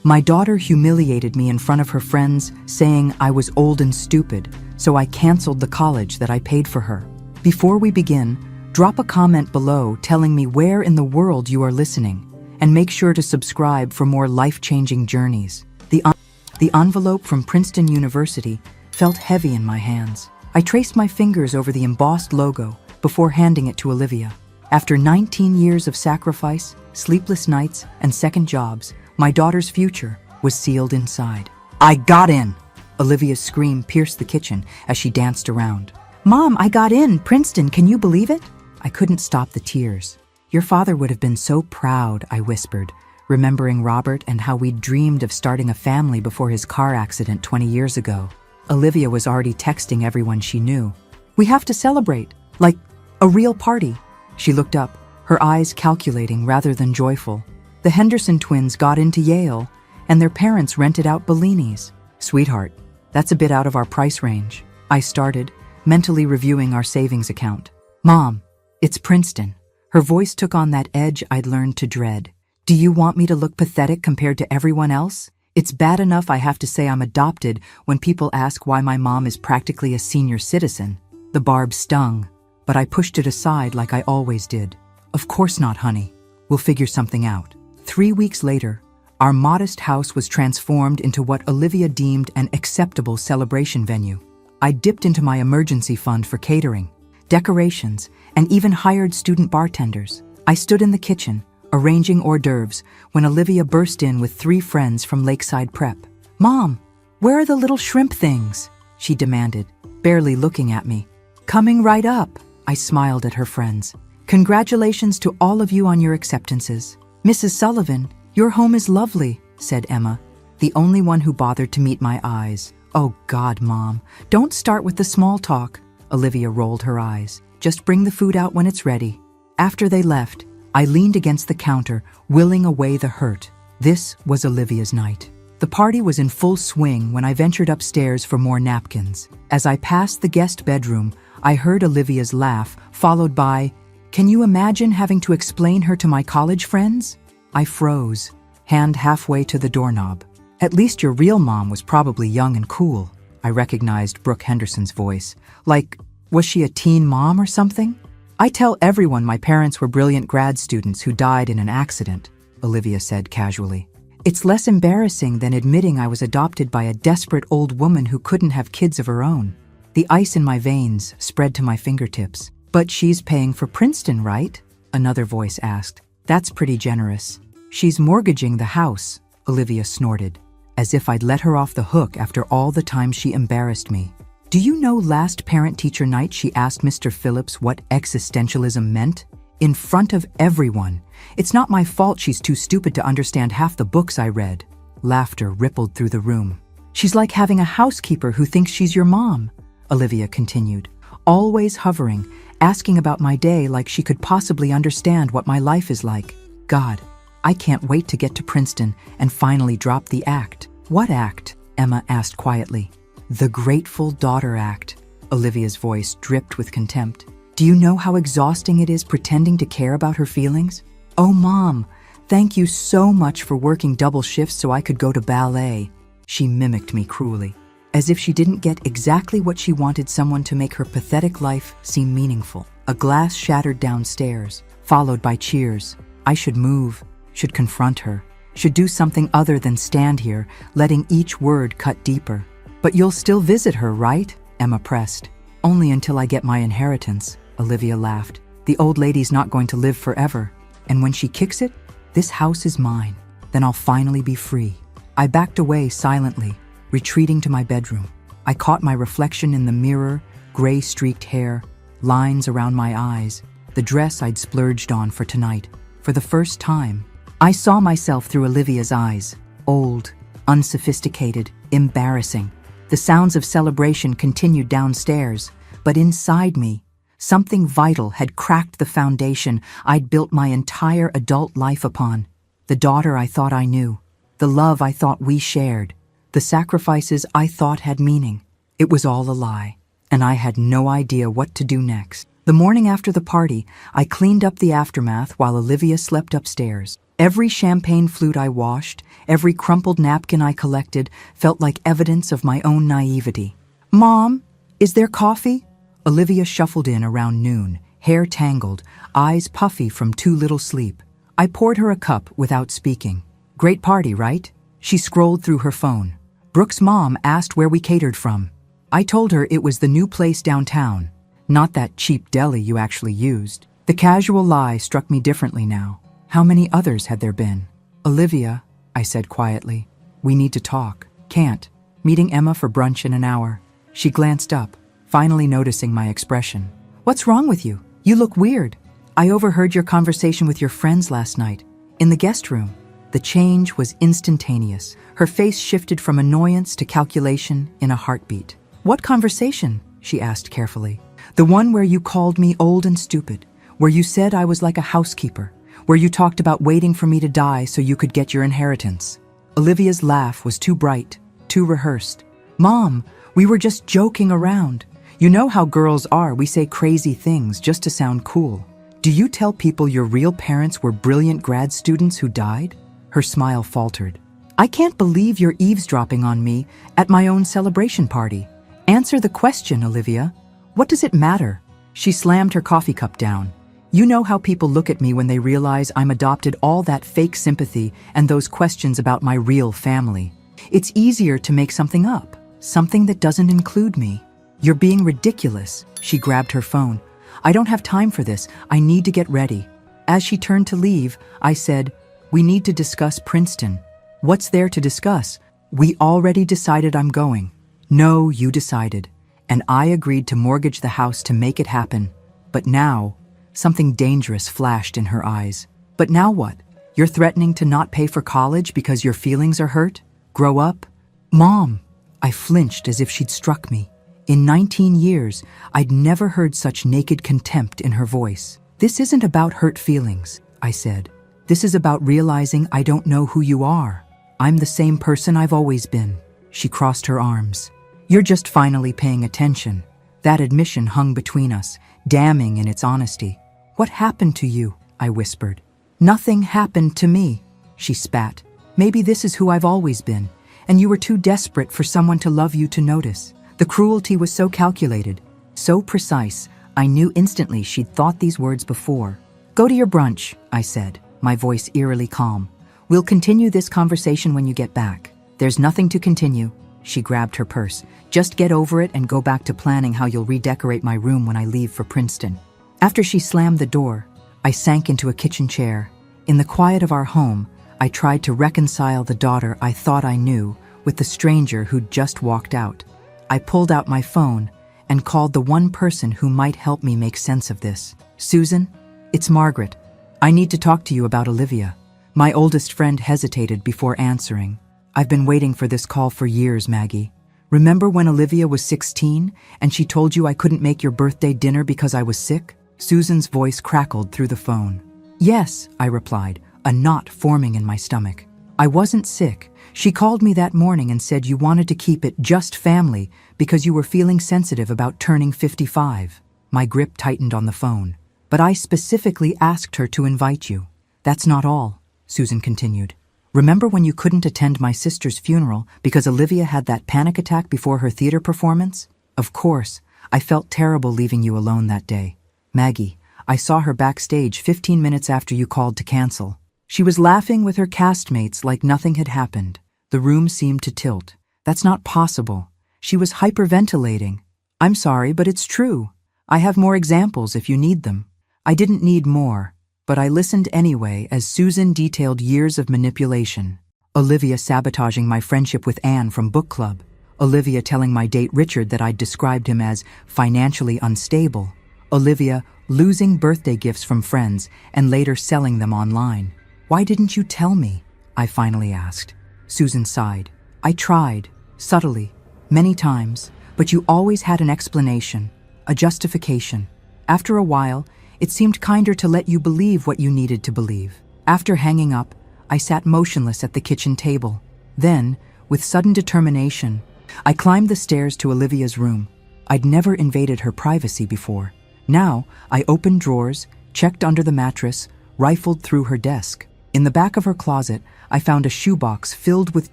My daughter humiliated me in front of her friends, saying I was old and stupid, so I canceled the college that I paid for her. Before we begin, drop a comment below telling me where in the world you are listening, and make sure to subscribe for more life-changing journeys. The envelope from Princeton University felt heavy in my hands. I traced my fingers over the embossed logo before handing it to Olivia. After 19 years of sacrifice, sleepless nights, and second jobs, my daughter's future was sealed inside. I got in! Olivia's scream pierced the kitchen as she danced around. Mom, I got in! Princeton, can you believe it? I couldn't stop the tears. Your father would have been so proud, I whispered, remembering Robert and how we'd dreamed of starting a family before his car accident 20 years ago. Olivia was already texting everyone she knew. We have to celebrate, like a real party. She looked up, her eyes calculating rather than joyful. The Henderson twins got into Yale, and their parents rented out Bellini's. Sweetheart, that's a bit out of our price range. I started, mentally reviewing our savings account. Mom, it's Princeton. Her voice took on that edge I'd learned to dread. Do you want me to look pathetic compared to everyone else? It's bad enough I have to say I'm adopted when people ask why my mom is practically a senior citizen. The barb stung, but I pushed it aside like I always did. Of course not, honey. We'll figure something out. 3 weeks later, our modest house was transformed into what Olivia deemed an acceptable celebration venue. I dipped into my emergency fund for catering, decorations, and even hired student bartenders. I stood in the kitchen, arranging hors d'oeuvres, when Olivia burst in with 3 friends from Lakeside Prep. Mom, where are the little shrimp things? She demanded, barely looking at me. Coming right up, I smiled at her friends. Congratulations to all of you on your acceptances. Mrs. Sullivan, your home is lovely, said Emma, the only one who bothered to meet my eyes. Oh God, Mom, don't start with the small talk. Olivia rolled her eyes. Just bring the food out when it's ready. After they left, I leaned against the counter, willing away the hurt. This was Olivia's night. The party was in full swing when I ventured upstairs for more napkins. As I passed the guest bedroom, I heard Olivia's laugh, followed by, "Can you imagine having to explain her to my college friends?" I froze, hand halfway to the doorknob. At least your real mom was probably young and cool. I recognized Brooke Henderson's voice. Like, was she a teen mom or something? I tell everyone my parents were brilliant grad students who died in an accident, Olivia said casually. It's less embarrassing than admitting I was adopted by a desperate old woman who couldn't have kids of her own. The ice in my veins spread to my fingertips. But she's paying for Princeton, right? Another voice asked. That's pretty generous. She's mortgaging the house, Olivia snorted, as if I'd let her off the hook after all the time she embarrassed me. Do you know last parent-teacher night she asked Mr. Phillips what existentialism meant? In front of everyone. It's not my fault she's too stupid to understand half the books I read. Laughter rippled through the room. She's like having a housekeeper who thinks she's your mom, Olivia continued, always hovering, asking about my day like she could possibly understand what my life is like. God, I can't wait to get to Princeton and finally drop the act. What act? Emma asked quietly. The Grateful Daughter Act. Olivia's voice dripped with contempt. Do you know how exhausting it is pretending to care about her feelings? Oh, Mom, thank you so much for working double shifts so I could go to ballet. She mimicked me cruelly, as if she didn't get exactly what she wanted someone to make her pathetic life seem meaningful. A glass shattered downstairs, followed by cheers. I should move, should confront her, should do something other than stand here, letting each word cut deeper. But you'll still visit her, right? Emma pressed. Only until I get my inheritance, Olivia laughed. The old lady's not going to live forever, and when she kicks it, this house is mine. Then I'll finally be free. I backed away silently, retreating to my bedroom. I caught my reflection in the mirror, gray-streaked hair, lines around my eyes, the dress I'd splurged on for tonight. For the first time, I saw myself through Olivia's eyes, old, unsophisticated, embarrassing. The sounds of celebration continued downstairs, but inside me, something vital had cracked the foundation I'd built my entire adult life upon. The daughter I thought I knew, the love I thought we shared, the sacrifices I thought had meaning. It was all a lie, and I had no idea what to do next. The morning after the party, I cleaned up the aftermath while Olivia slept upstairs. Every champagne flute I washed, every crumpled napkin I collected felt like evidence of my own naivety. "Mom, is there coffee?" Olivia shuffled in around noon, hair tangled, eyes puffy from too little sleep. I poured her a cup without speaking. "Great party, right?" She scrolled through her phone. "Brooke's mom asked where we catered from." I told her it was the new place downtown, not that cheap deli you actually used. The casual lie struck me differently now. How many others had there been? "Olivia," I said quietly, "we need to talk." "Can't. Meeting Emma for brunch in an hour." She glanced up, finally noticing my expression. "What's wrong with you? You look weird." "I overheard your conversation with your friends last night, in the guest room." The change was instantaneous. Her face shifted from annoyance to calculation in a heartbeat. "What conversation?" she asked carefully. "The one where you called me old and stupid, where you said I was like a housekeeper, where you talked about waiting for me to die so you could get your inheritance." Olivia's laugh was too bright, too rehearsed. "Mom, we were just joking around. You know how girls are, we say crazy things just to sound cool. Do you tell people your real parents were brilliant grad students who died?" Her smile faltered. "I can't believe you're eavesdropping on me at my own celebration party. Answer the question, Olivia. What does it matter?" She slammed her coffee cup down. "You know how people look at me when they realize I'm adopted, all that fake sympathy and those questions about my real family. It's easier to make something up, something that doesn't include me." "You're being ridiculous." She grabbed her phone. "I don't have time for this. I need to get ready." As she turned to leave, I said, "We need to discuss Princeton." "What's there to discuss? We already decided I'm going." "No, you decided. And I agreed to mortgage the house to make it happen. But now," something dangerous flashed in her eyes. "But now what? You're threatening to not pay for college because your feelings are hurt? Grow up." "Mom!" I flinched as if she'd struck me. In 19 years, I'd never heard such naked contempt in her voice. "This isn't about hurt feelings," I said. "This is about realizing I don't know who you are. I'm the same person I've always been." She crossed her arms. "You're just finally paying attention." That admission hung between us, damning in its honesty. "What happened to you?" I whispered. "Nothing happened to me," she spat. "Maybe this is who I've always been, and you were too desperate for someone to love you to notice." The cruelty was so calculated, so precise, I knew instantly she'd thought these words before. "Go to your brunch," I said, my voice eerily calm. "We'll continue this conversation when you get back." "There's nothing to continue." She grabbed her purse. "Just get over it and go back to planning how you'll redecorate my room when I leave for Princeton." After she slammed the door, I sank into a kitchen chair. In the quiet of our home, I tried to reconcile the daughter I thought I knew with the stranger who'd just walked out. I pulled out my phone and called the one person who might help me make sense of this. "Susan, it's Margaret. I need to talk to you about Olivia." My oldest friend hesitated before answering. "I've been waiting for this call for years, Maggie. Remember when Olivia was 16 and she told you I couldn't make your birthday dinner because I was sick?" Susan's voice crackled through the phone. "Yes," I replied, a knot forming in my stomach. "I wasn't sick. She called me that morning and said you wanted to keep it just family because you were feeling sensitive about turning 55. My grip tightened on the phone. "But I specifically asked her to invite you." "That's not all," Susan continued. "Remember when you couldn't attend my sister's funeral because Olivia had that panic attack before her theater performance? Of course, I felt terrible leaving you alone that day. Maggie, I saw her backstage 15 minutes after you called to cancel. She was laughing with her castmates like nothing had happened. The room seemed to tilt. That's not possible. She was hyperventilating. I'm sorry, but it's true. I have more examples if you need them." I didn't need more, but I listened anyway as Susan detailed years of manipulation. Olivia sabotaging my friendship with Anne from book club. Olivia telling my date Richard that I'd described him as financially unstable. Olivia losing birthday gifts from friends and later selling them online. "Why didn't you tell me?" I finally asked. Susan sighed. "I tried, subtly, many times, but you always had an explanation, a justification. After a while, it seemed kinder to let you believe what you needed to believe." After hanging up, I sat motionless at the kitchen table. Then, with sudden determination, I climbed the stairs to Olivia's room. I'd never invaded her privacy before. Now, I opened drawers, checked under the mattress, rifled through her desk. In the back of her closet, I found a shoebox filled with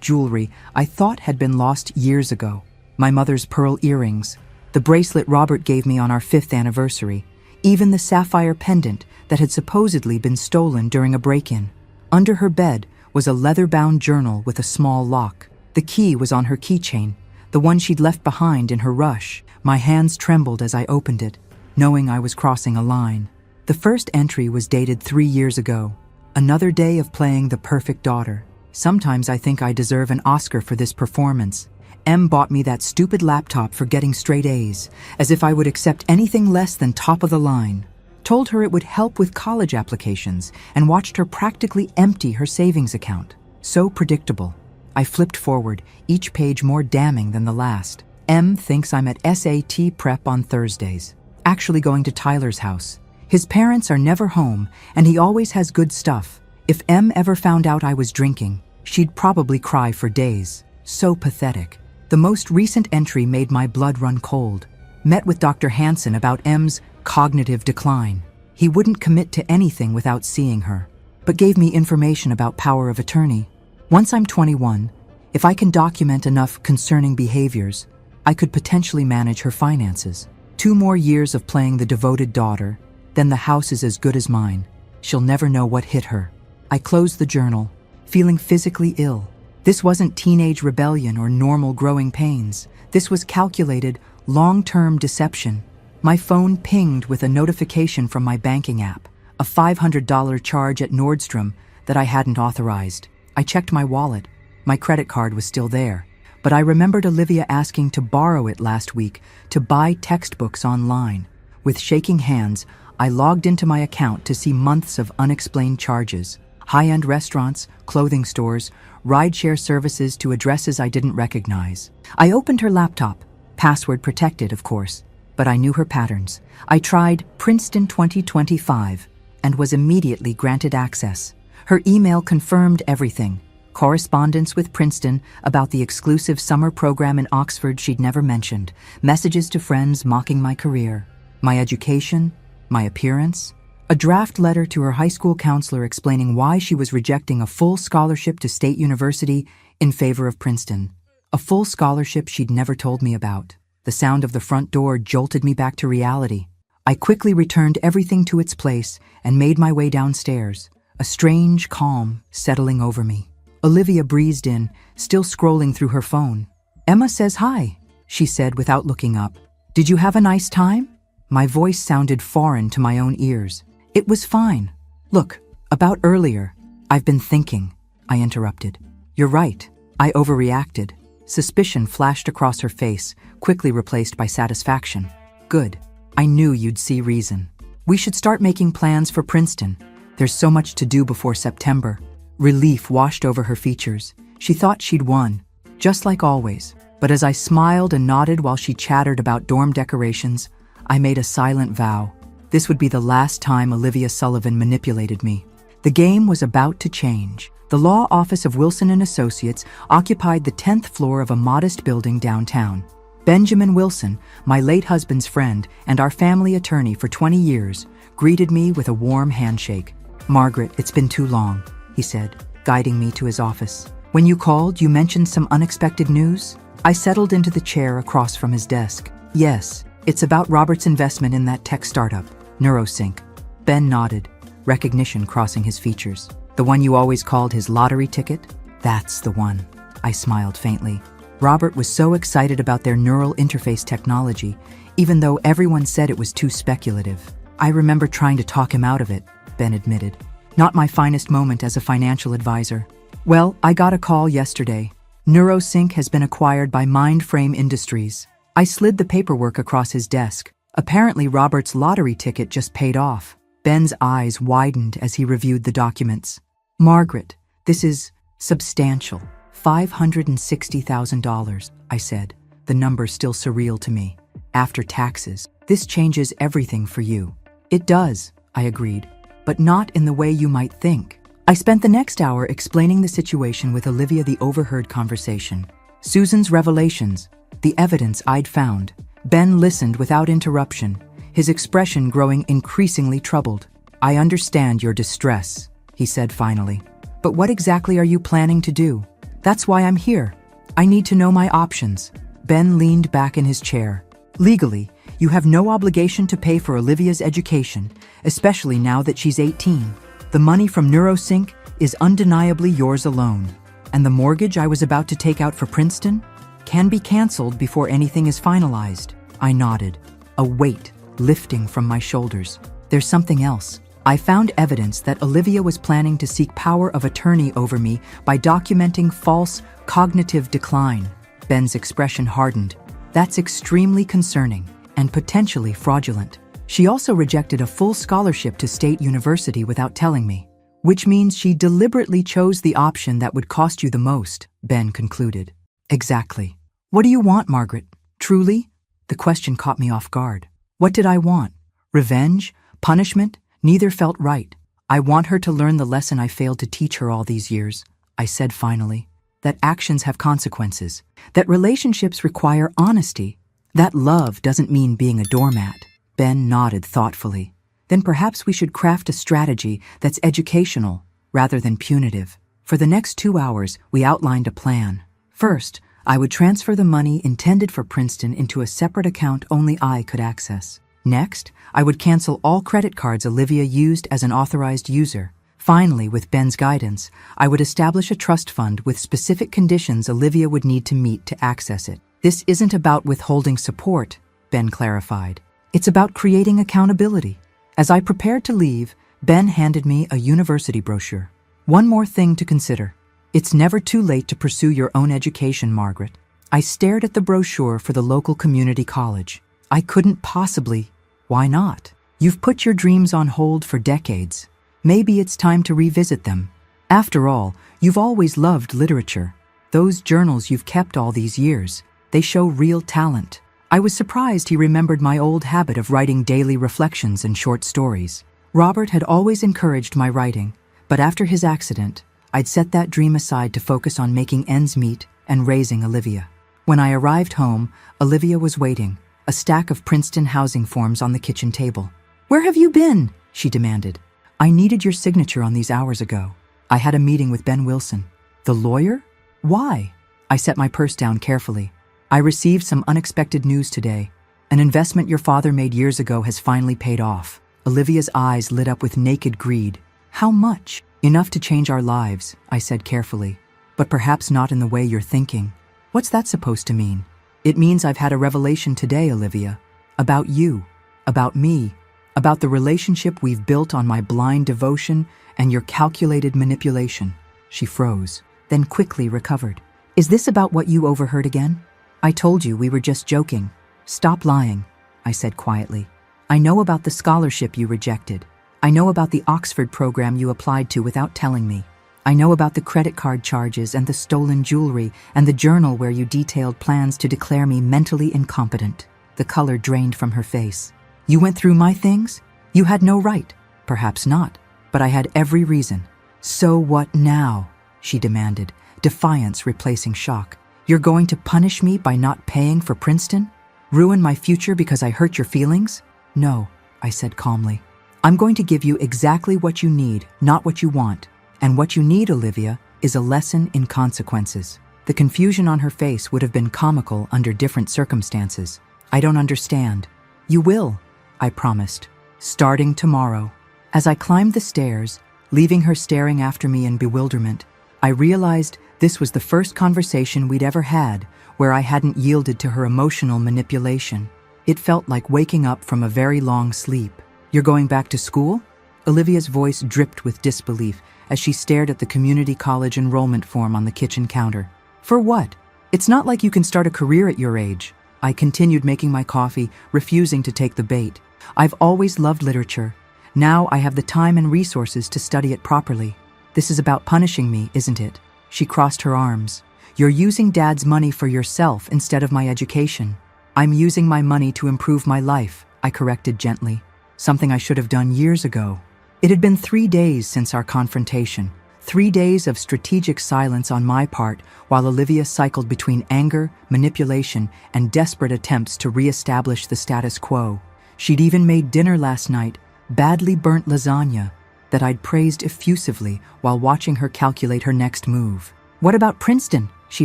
jewelry I thought had been lost years ago. My mother's pearl earrings, the bracelet Robert gave me on our 5th anniversary, even the sapphire pendant that had supposedly been stolen during a break-in. Under her bed was a leather-bound journal with a small lock. The key was on her keychain, the one she'd left behind in her rush. My hands trembled as I opened it, knowing I was crossing a line. The first entry was dated 3 years ago. Another day of playing the perfect daughter. Sometimes I think I deserve an Oscar for this performance. Em bought me that stupid laptop for getting straight A's, as if I would accept anything less than top of the line. Told her it would help with college applications, and watched her practically empty her savings account. So predictable. I flipped forward, each page more damning than the last. Em thinks I'm at SAT prep on Thursdays, actually going to Tyler's house. His parents are never home, and he always has good stuff. If Em ever found out I was drinking, she'd probably cry for days. So pathetic. The most recent entry made my blood run cold. Met with Dr. Hansen about Em's cognitive decline. He wouldn't commit to anything without seeing her, but gave me information about power of attorney. Once I'm 21, if I can document enough concerning behaviors, I could potentially manage her finances. 2 more years of playing the devoted daughter, then the house is as good as mine. She'll never know what hit her. I closed the journal, feeling physically ill. This wasn't teenage rebellion or normal growing pains. This was calculated, long-term deception. My phone pinged with a notification from my banking app, a $500 charge at Nordstrom that I hadn't authorized. I checked my wallet. My credit card was still there, but I remembered Olivia asking to borrow it last week to buy textbooks online. With shaking hands, I logged into my account to see months of unexplained charges. High-end restaurants, clothing stores, rideshare services to addresses I didn't recognize. I opened her laptop, password protected, of course, but I knew her patterns. I tried Princeton 2025 and was immediately granted access. Her email confirmed everything. Correspondence with Princeton about the exclusive summer program in Oxford she'd never mentioned. Messages to friends mocking my career, my education, my appearance. A draft letter to her high school counselor explaining why she was rejecting a full scholarship to State University in favor of Princeton. A full scholarship she'd never told me about. The sound of the front door jolted me back to reality. I quickly returned everything to its place and made my way downstairs, a strange calm settling over me. Olivia breezed in, still scrolling through her phone. "Emma says hi," she said without looking up. "Did you have a nice time?" My voice sounded foreign to my own ears. "It was fine. Look, about earlier. I've been thinking," I interrupted. "You're right. I overreacted." Suspicion flashed across her face, quickly replaced by satisfaction. "Good. I knew you'd see reason. We should start making plans for Princeton. There's so much to do before September." Relief washed over her features. She thought she'd won, just like always. But as I smiled and nodded while she chattered about dorm decorations, I made a silent vow. This would be the last time Olivia Sullivan manipulated me. The game was about to change. The law office of Wilson & Associates occupied the 10th floor of a modest building downtown. Benjamin Wilson, my late husband's friend and our family attorney for 20 years, greeted me with a warm handshake. "Margaret, it's been too long," he said, guiding me to his office. "When you called, you mentioned some unexpected news?" I settled into the chair across from his desk. "Yes, it's about Robert's investment in that tech startup, Neurosync." Ben nodded, recognition crossing his features. "The one you always called his lottery ticket?" "That's the one." I smiled faintly. Robert was so excited about their neural interface technology, even though everyone said it was too speculative. "I remember trying to talk him out of it," Ben admitted. "Not my finest moment as a financial advisor." "Well, I got a call yesterday. Neurosync has been acquired by Mindframe Industries." I slid the paperwork across his desk. Apparently Robert's lottery ticket just paid off. Ben's eyes widened as he reviewed the documents. "Margaret, this is substantial. $560,000, I said, the number still surreal to me. "After taxes. This changes everything for you." "It does," I agreed, "but not in the way you might think." I spent the next hour explaining the situation with Olivia, the overheard conversation. Susan's revelations, the evidence I'd found. Ben listened without interruption, his expression growing increasingly troubled. "I understand your distress," he said finally. But what exactly are you planning to do? That's why I'm here. I need to know my options. Ben leaned back in his chair. Legally, you have no obligation to pay for Olivia's education, especially now that she's 18. The money from NeuroSync is undeniably yours alone. And the mortgage I was about to take out for Princeton can be canceled before anything is finalized. I nodded, a weight lifting from my shoulders. There's something else. I found evidence that Olivia was planning to seek power of attorney over me by documenting false cognitive decline. Ben's expression hardened. That's extremely concerning and potentially fraudulent. She also rejected a full scholarship to State University without telling me, which means she deliberately chose the option that would cost you the most, Ben concluded. Exactly. What do you want, Margaret? Truly? The question caught me off guard. What did I want? Revenge? Punishment? Neither felt right. I want her to learn the lesson I failed to teach her all these years, I said finally. That actions have consequences. That relationships require honesty. That love doesn't mean being a doormat. Ben nodded thoughtfully. Then perhaps we should craft a strategy that's educational rather than punitive. For the next 2 hours, we outlined a plan. First, I would transfer the money intended for Princeton into a separate account only I could access. Next, I would cancel all credit cards Olivia used as an authorized user. Finally, with Ben's guidance, I would establish a trust fund with specific conditions Olivia would need to meet to access it. This isn't about withholding support, Ben clarified. It's about creating accountability. As I prepared to leave, Ben handed me a university brochure. One more thing to consider. It's never too late to pursue your own education, Margaret. I stared at the brochure for the local community college. I couldn't possibly. Why not? You've put your dreams on hold for decades. Maybe it's time to revisit them. After all, you've always loved literature. Those journals you've kept all these years, they show real talent. I was surprised he remembered my old habit of writing daily reflections and short stories. Robert had always encouraged my writing, but after his accident, I'd set that dream aside to focus on making ends meet and raising Olivia. When I arrived home, Olivia was waiting, a stack of Princeton housing forms on the kitchen table. "Where have you been?" she demanded. "I needed your signature on these hours ago. I had a meeting with Ben Wilson." "The lawyer? Why?" I set my purse down carefully. "I received some unexpected news today. An investment your father made years ago has finally paid off." Olivia's eyes lit up with naked greed. "How much?" "Enough to change our lives," I said carefully. "But perhaps not in the way you're thinking." "What's that supposed to mean?" "It means I've had a revelation today, Olivia. About you. About me. About the relationship we've built on my blind devotion and your calculated manipulation." She froze, then quickly recovered. "Is this about what you overheard again?" "I told you we were just joking." "Stop lying," I said quietly. "I know about the scholarship you rejected. I know about the Oxford program you applied to without telling me. I know about the credit card charges and the stolen jewelry and the journal where you detailed plans to declare me mentally incompetent." The color drained from her face. "You went through my things? You had no right." "Perhaps not, but I had every reason." "So what now?" she demanded, defiance replacing shock. "You're going to punish me by not paying for Princeton? Ruin my future because I hurt your feelings?" "No," I said calmly. "I'm going to give you exactly what you need, not what you want. And what you need, Olivia, is a lesson in consequences." The confusion on her face would have been comical under different circumstances. "I don't understand." "You will," I promised, "starting tomorrow." As I climbed the stairs, leaving her staring after me in bewilderment, I realized this was the first conversation we'd ever had where I hadn't yielded to her emotional manipulation. It felt like waking up from a very long sleep. "You're going back to school?" Olivia's voice dripped with disbelief as she stared at the community college enrollment form on the kitchen counter. "For what? It's not like you can start a career at your age." I continued making my coffee, refusing to take the bait. "I've always loved literature. Now I have the time and resources to study it properly. This is about punishing me, isn't it?" She crossed her arms. "You're using Dad's money for yourself instead of my education." "I'm using my money to improve my life," I corrected gently. Something I should have done years ago. It had been 3 days since our confrontation. 3 days of strategic silence on my part while Olivia cycled between anger, manipulation, and desperate attempts to re-establish the status quo. She'd even made dinner last night, badly burnt lasagna. that I'd praised effusively while watching her calculate her next move. "What about Princeton?" she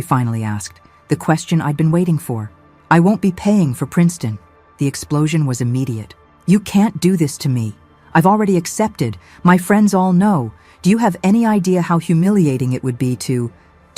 finally asked, the question I'd been waiting for. "I won't be paying for Princeton." The explosion was immediate. "You can't do this to me. I've already accepted. My friends all know. Do you have any idea how humiliating it would be to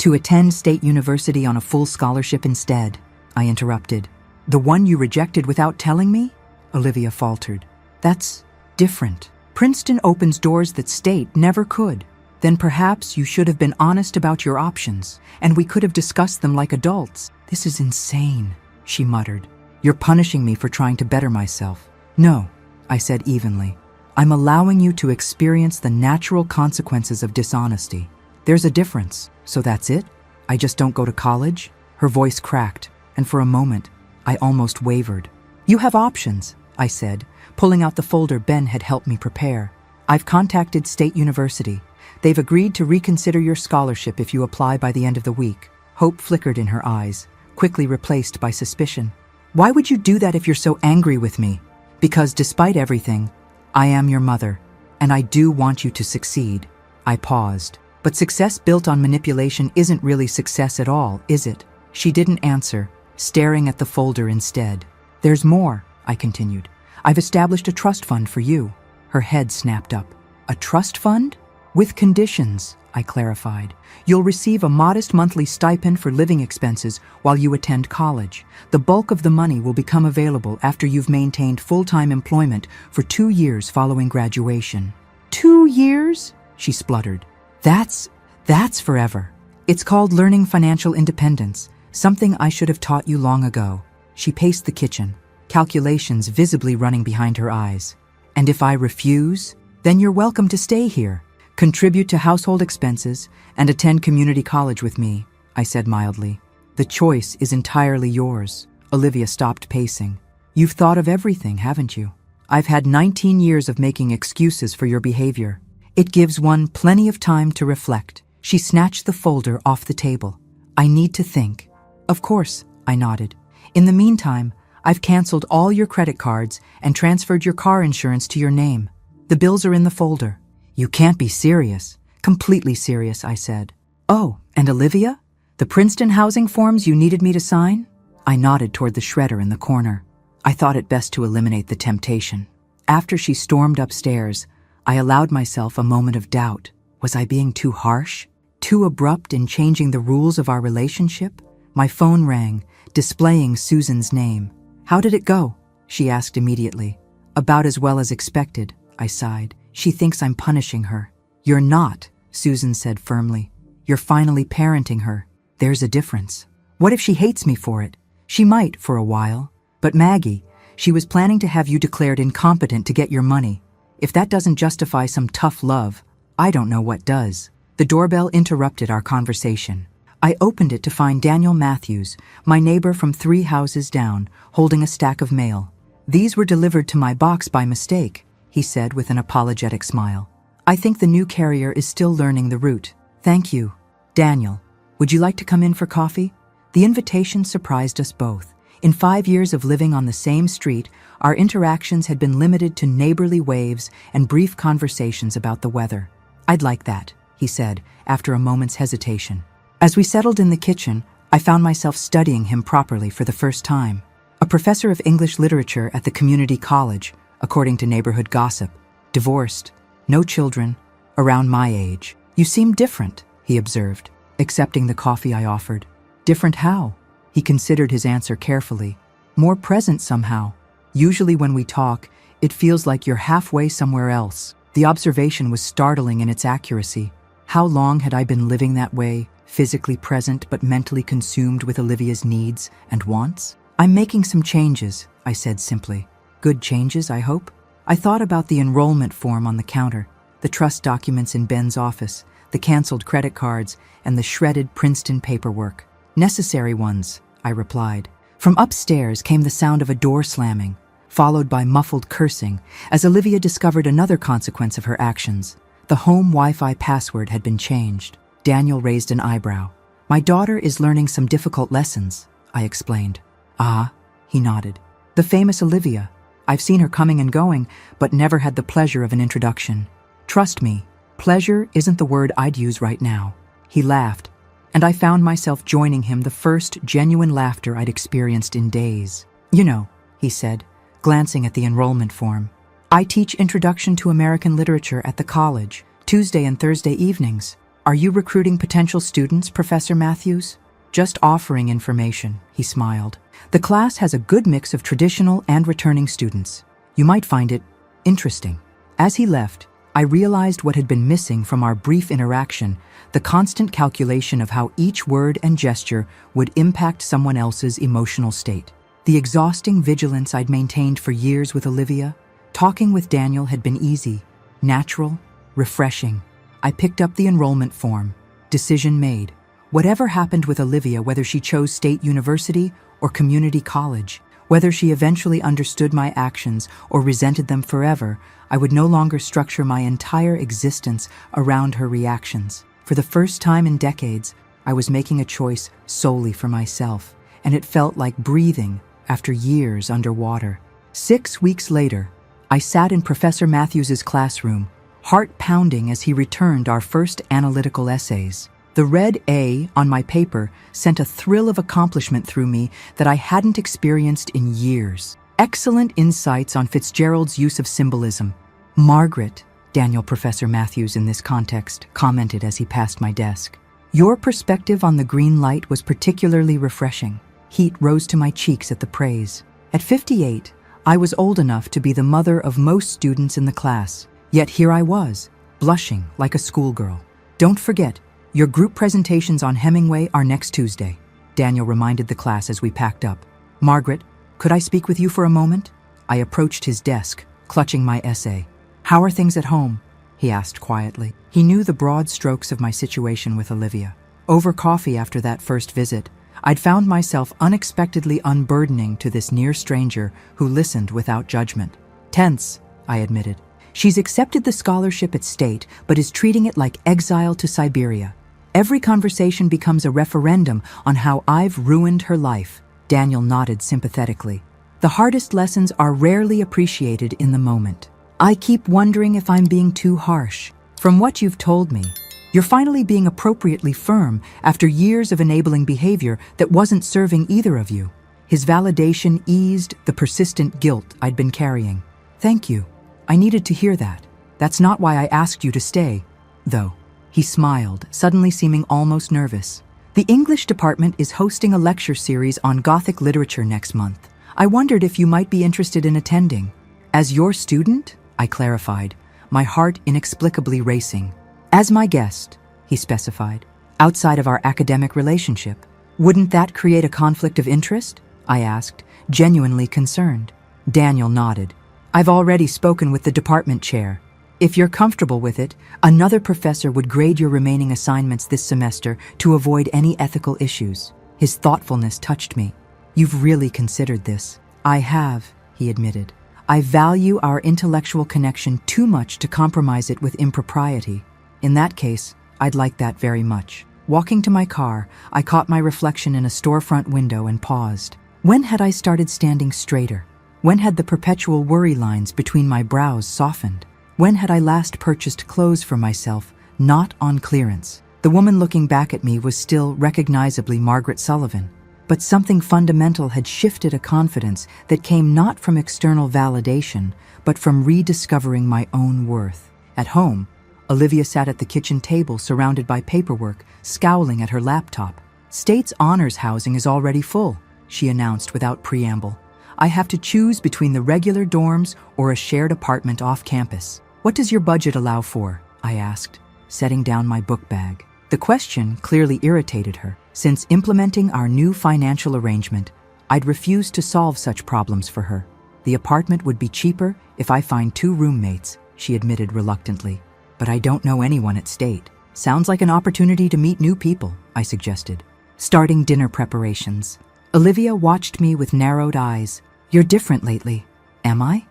attend State University on a full scholarship instead?" I interrupted. "The one you rejected without telling me?" Olivia faltered. "That's different. Princeton opens doors that State never could. Then perhaps you should have been honest about your options, and we could have discussed them like adults." "This is insane," she muttered. "You're punishing me for trying to better myself." "No," I said evenly. "I'm allowing you to experience the natural consequences of dishonesty. There's a difference, so that's it? I just don't go to college?" Her voice cracked, and for a moment, I almost wavered. "You have options," I said, pulling out the folder Ben had helped me prepare. "I've contacted State University. They've agreed to reconsider your scholarship if you apply by the end of the week." Hope flickered in her eyes, quickly replaced by suspicion. "Why would you do that if you're so angry with me?" "Because despite everything, I am your mother, and I do want you to succeed." I paused. "But success built on manipulation isn't really success at all, is it?" She didn't answer, staring at the folder instead. "There's more," I continued. "I've established a trust fund for you." Her head snapped up. "A trust fund?" "With conditions," I clarified. "You'll receive a modest monthly stipend for living expenses while you attend college. The bulk of the money will become available after you've maintained full-time employment for 2 years following graduation." "2 years?" she spluttered. That's forever. It's called learning financial independence, something I should have taught you long ago." She paced the kitchen, calculations visibly running behind her eyes. "And if I refuse, then you're welcome to stay here, contribute to household expenses, and attend community college with me," I said mildly. "The choice is entirely yours." Olivia stopped pacing. "You've thought of everything, haven't you? I've had 19 years of making excuses for your behavior. It gives one plenty of time to reflect." She snatched the folder off the table. "I need to think." "Of course," I nodded. "In the meantime, I've canceled all your credit cards and transferred your car insurance to your name. The bills are in the folder." "You can't be serious." "Completely serious," I said. "Oh, and Olivia? The Princeton housing forms you needed me to sign?" I nodded toward the shredder in the corner. I thought it best to eliminate the temptation. After she stormed upstairs, I allowed myself a moment of doubt. Was I being too harsh? Too abrupt in changing the rules of our relationship? My phone rang, displaying Susan's name. "How did it go?" she asked immediately. "About as well as expected," I sighed. "She thinks I'm punishing her." "You're not," Susan said firmly. "You're finally parenting her. There's a difference." "What if she hates me for it?" "She might for a while. But Maggie, she was planning to have you declared incompetent to get your money. If that doesn't justify some tough love, I don't know what does." The doorbell interrupted our conversation. I opened it to find Daniel Matthews, my neighbor from 3 houses down, holding a stack of mail. "These were delivered to my box by mistake," he said with an apologetic smile. "I think the new carrier is still learning the route." "Thank you." "Daniel, would you like to come in for coffee?" The invitation surprised us both. In 5 years of living on the same street, our interactions had been limited to neighborly waves and brief conversations about the weather. "I'd like that," he said, after a moment's hesitation. As we settled in the kitchen, I found myself studying him properly for the first time. A professor of English literature at the community college, according to neighborhood gossip. Divorced, no children, around my age. "You seem different," he observed, accepting the coffee I offered. "Different how?" He considered his answer carefully. "More present somehow. Usually when we talk, it feels like you're halfway somewhere else." The observation was startling in its accuracy. How long had I been living that way, physically present but mentally consumed with Olivia's needs and wants? "I'm making some changes," I said simply. "Good changes, I hope?" I thought about the enrollment form on the counter, the trust documents in Ben's office, the canceled credit cards, and the shredded Princeton paperwork. "Necessary ones," I replied. From upstairs came the sound of a door slamming, followed by muffled cursing, as Olivia discovered another consequence of her actions. The home Wi-Fi password had been changed. Daniel raised an eyebrow. "My daughter is learning some difficult lessons," I explained. "Ah," he nodded. "The famous Olivia. I've seen her coming and going, but never had the pleasure of an introduction." Trust me, pleasure isn't the word I'd use right now. He laughed, and I found myself joining him, the first genuine laughter I'd experienced in days. You know, he said, glancing at the enrollment form. I teach Introduction to American Literature at the college, Tuesday and Thursday evenings. Are you recruiting potential students, Professor Matthews? Just offering information, he smiled. The class has a good mix of traditional and returning students. You might find it interesting. As he left, I realized what had been missing from our brief interaction, the constant calculation of how each word and gesture would impact someone else's emotional state. The exhausting vigilance I'd maintained for years with Olivia, talking with Daniel had been easy, natural, refreshing. I picked up the enrollment form. Decision made. Whatever happened with Olivia, whether she chose state university or community college, whether she eventually understood my actions or resented them forever, I would no longer structure my entire existence around her reactions. For the first time in decades, I was making a choice solely for myself, and it felt like breathing after years underwater. 6 weeks later, I sat in Professor Matthews's classroom, heart pounding as he returned our first analytical essays. The red A on my paper sent a thrill of accomplishment through me that I hadn't experienced in years. Excellent insights on Fitzgerald's use of symbolism. Margaret, Daniel Professor Matthews in this context, commented as he passed my desk. Your perspective on the green light was particularly refreshing. Heat rose to my cheeks at the praise. At 58, I was old enough to be the mother of most students in the class, yet here I was, blushing like a schoolgirl. Don't forget, your group presentations on Hemingway are next Tuesday, Daniel reminded the class as we packed up. Margaret, could I speak with you for a moment? I approached his desk, clutching my essay. How are things at home? He asked quietly. He knew the broad strokes of my situation with Olivia. Over coffee after that first visit, I'd found myself unexpectedly unburdening to this near stranger who listened without judgment. Tense, I admitted. She's accepted the scholarship at State, but is treating it like exile to Siberia. Every conversation becomes a referendum on how I've ruined her life. Daniel nodded sympathetically. The hardest lessons are rarely appreciated in the moment. I keep wondering if I'm being too harsh. From what you've told me, you're finally being appropriately firm after years of enabling behavior that wasn't serving either of you. His validation eased the persistent guilt I'd been carrying. Thank you. I needed to hear that. That's not why I asked you to stay, though. He smiled, suddenly seeming almost nervous. The English department is hosting a lecture series on Gothic literature next month. I wondered if you might be interested in attending. As your student? I clarified, my heart inexplicably racing. As my guest, he specified, outside of our academic relationship. Wouldn't that create a conflict of interest? I asked, genuinely concerned. Daniel nodded. I've already spoken with the department chair. If you're comfortable with it, another professor would grade your remaining assignments this semester to avoid any ethical issues. His thoughtfulness touched me. You've really considered this. I have, he admitted. I value our intellectual connection too much to compromise it with impropriety. In that case, I'd like that very much. Walking to my car, I caught my reflection in a storefront window and paused. When had I started standing straighter? When had the perpetual worry lines between my brows softened? When had I last purchased clothes for myself, not on clearance? The woman looking back at me was still recognizably Margaret Sullivan, but something fundamental had shifted, a confidence that came not from external validation, but from rediscovering my own worth. At home, Olivia sat at the kitchen table surrounded by paperwork, scowling at her laptop. State's honors housing is already full, she announced without preamble. I have to choose between the regular dorms or a shared apartment off campus. What does your budget allow for? I asked, setting down my book bag. The question clearly irritated her. Since implementing our new financial arrangement, I'd refused to solve such problems for her. The apartment would be cheaper if I find 2 roommates, she admitted reluctantly. But I don't know anyone at State. Sounds like an opportunity to meet new people, I suggested. Starting dinner preparations. Olivia watched me with narrowed eyes. You're different lately. Am I?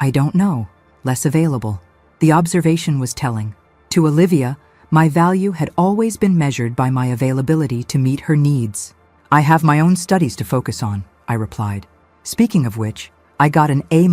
I don't know. Less available. The observation was telling. To Olivia, my value had always been measured by my availability to meet her needs. I have my own studies to focus on, I replied. Speaking of which, I got an A-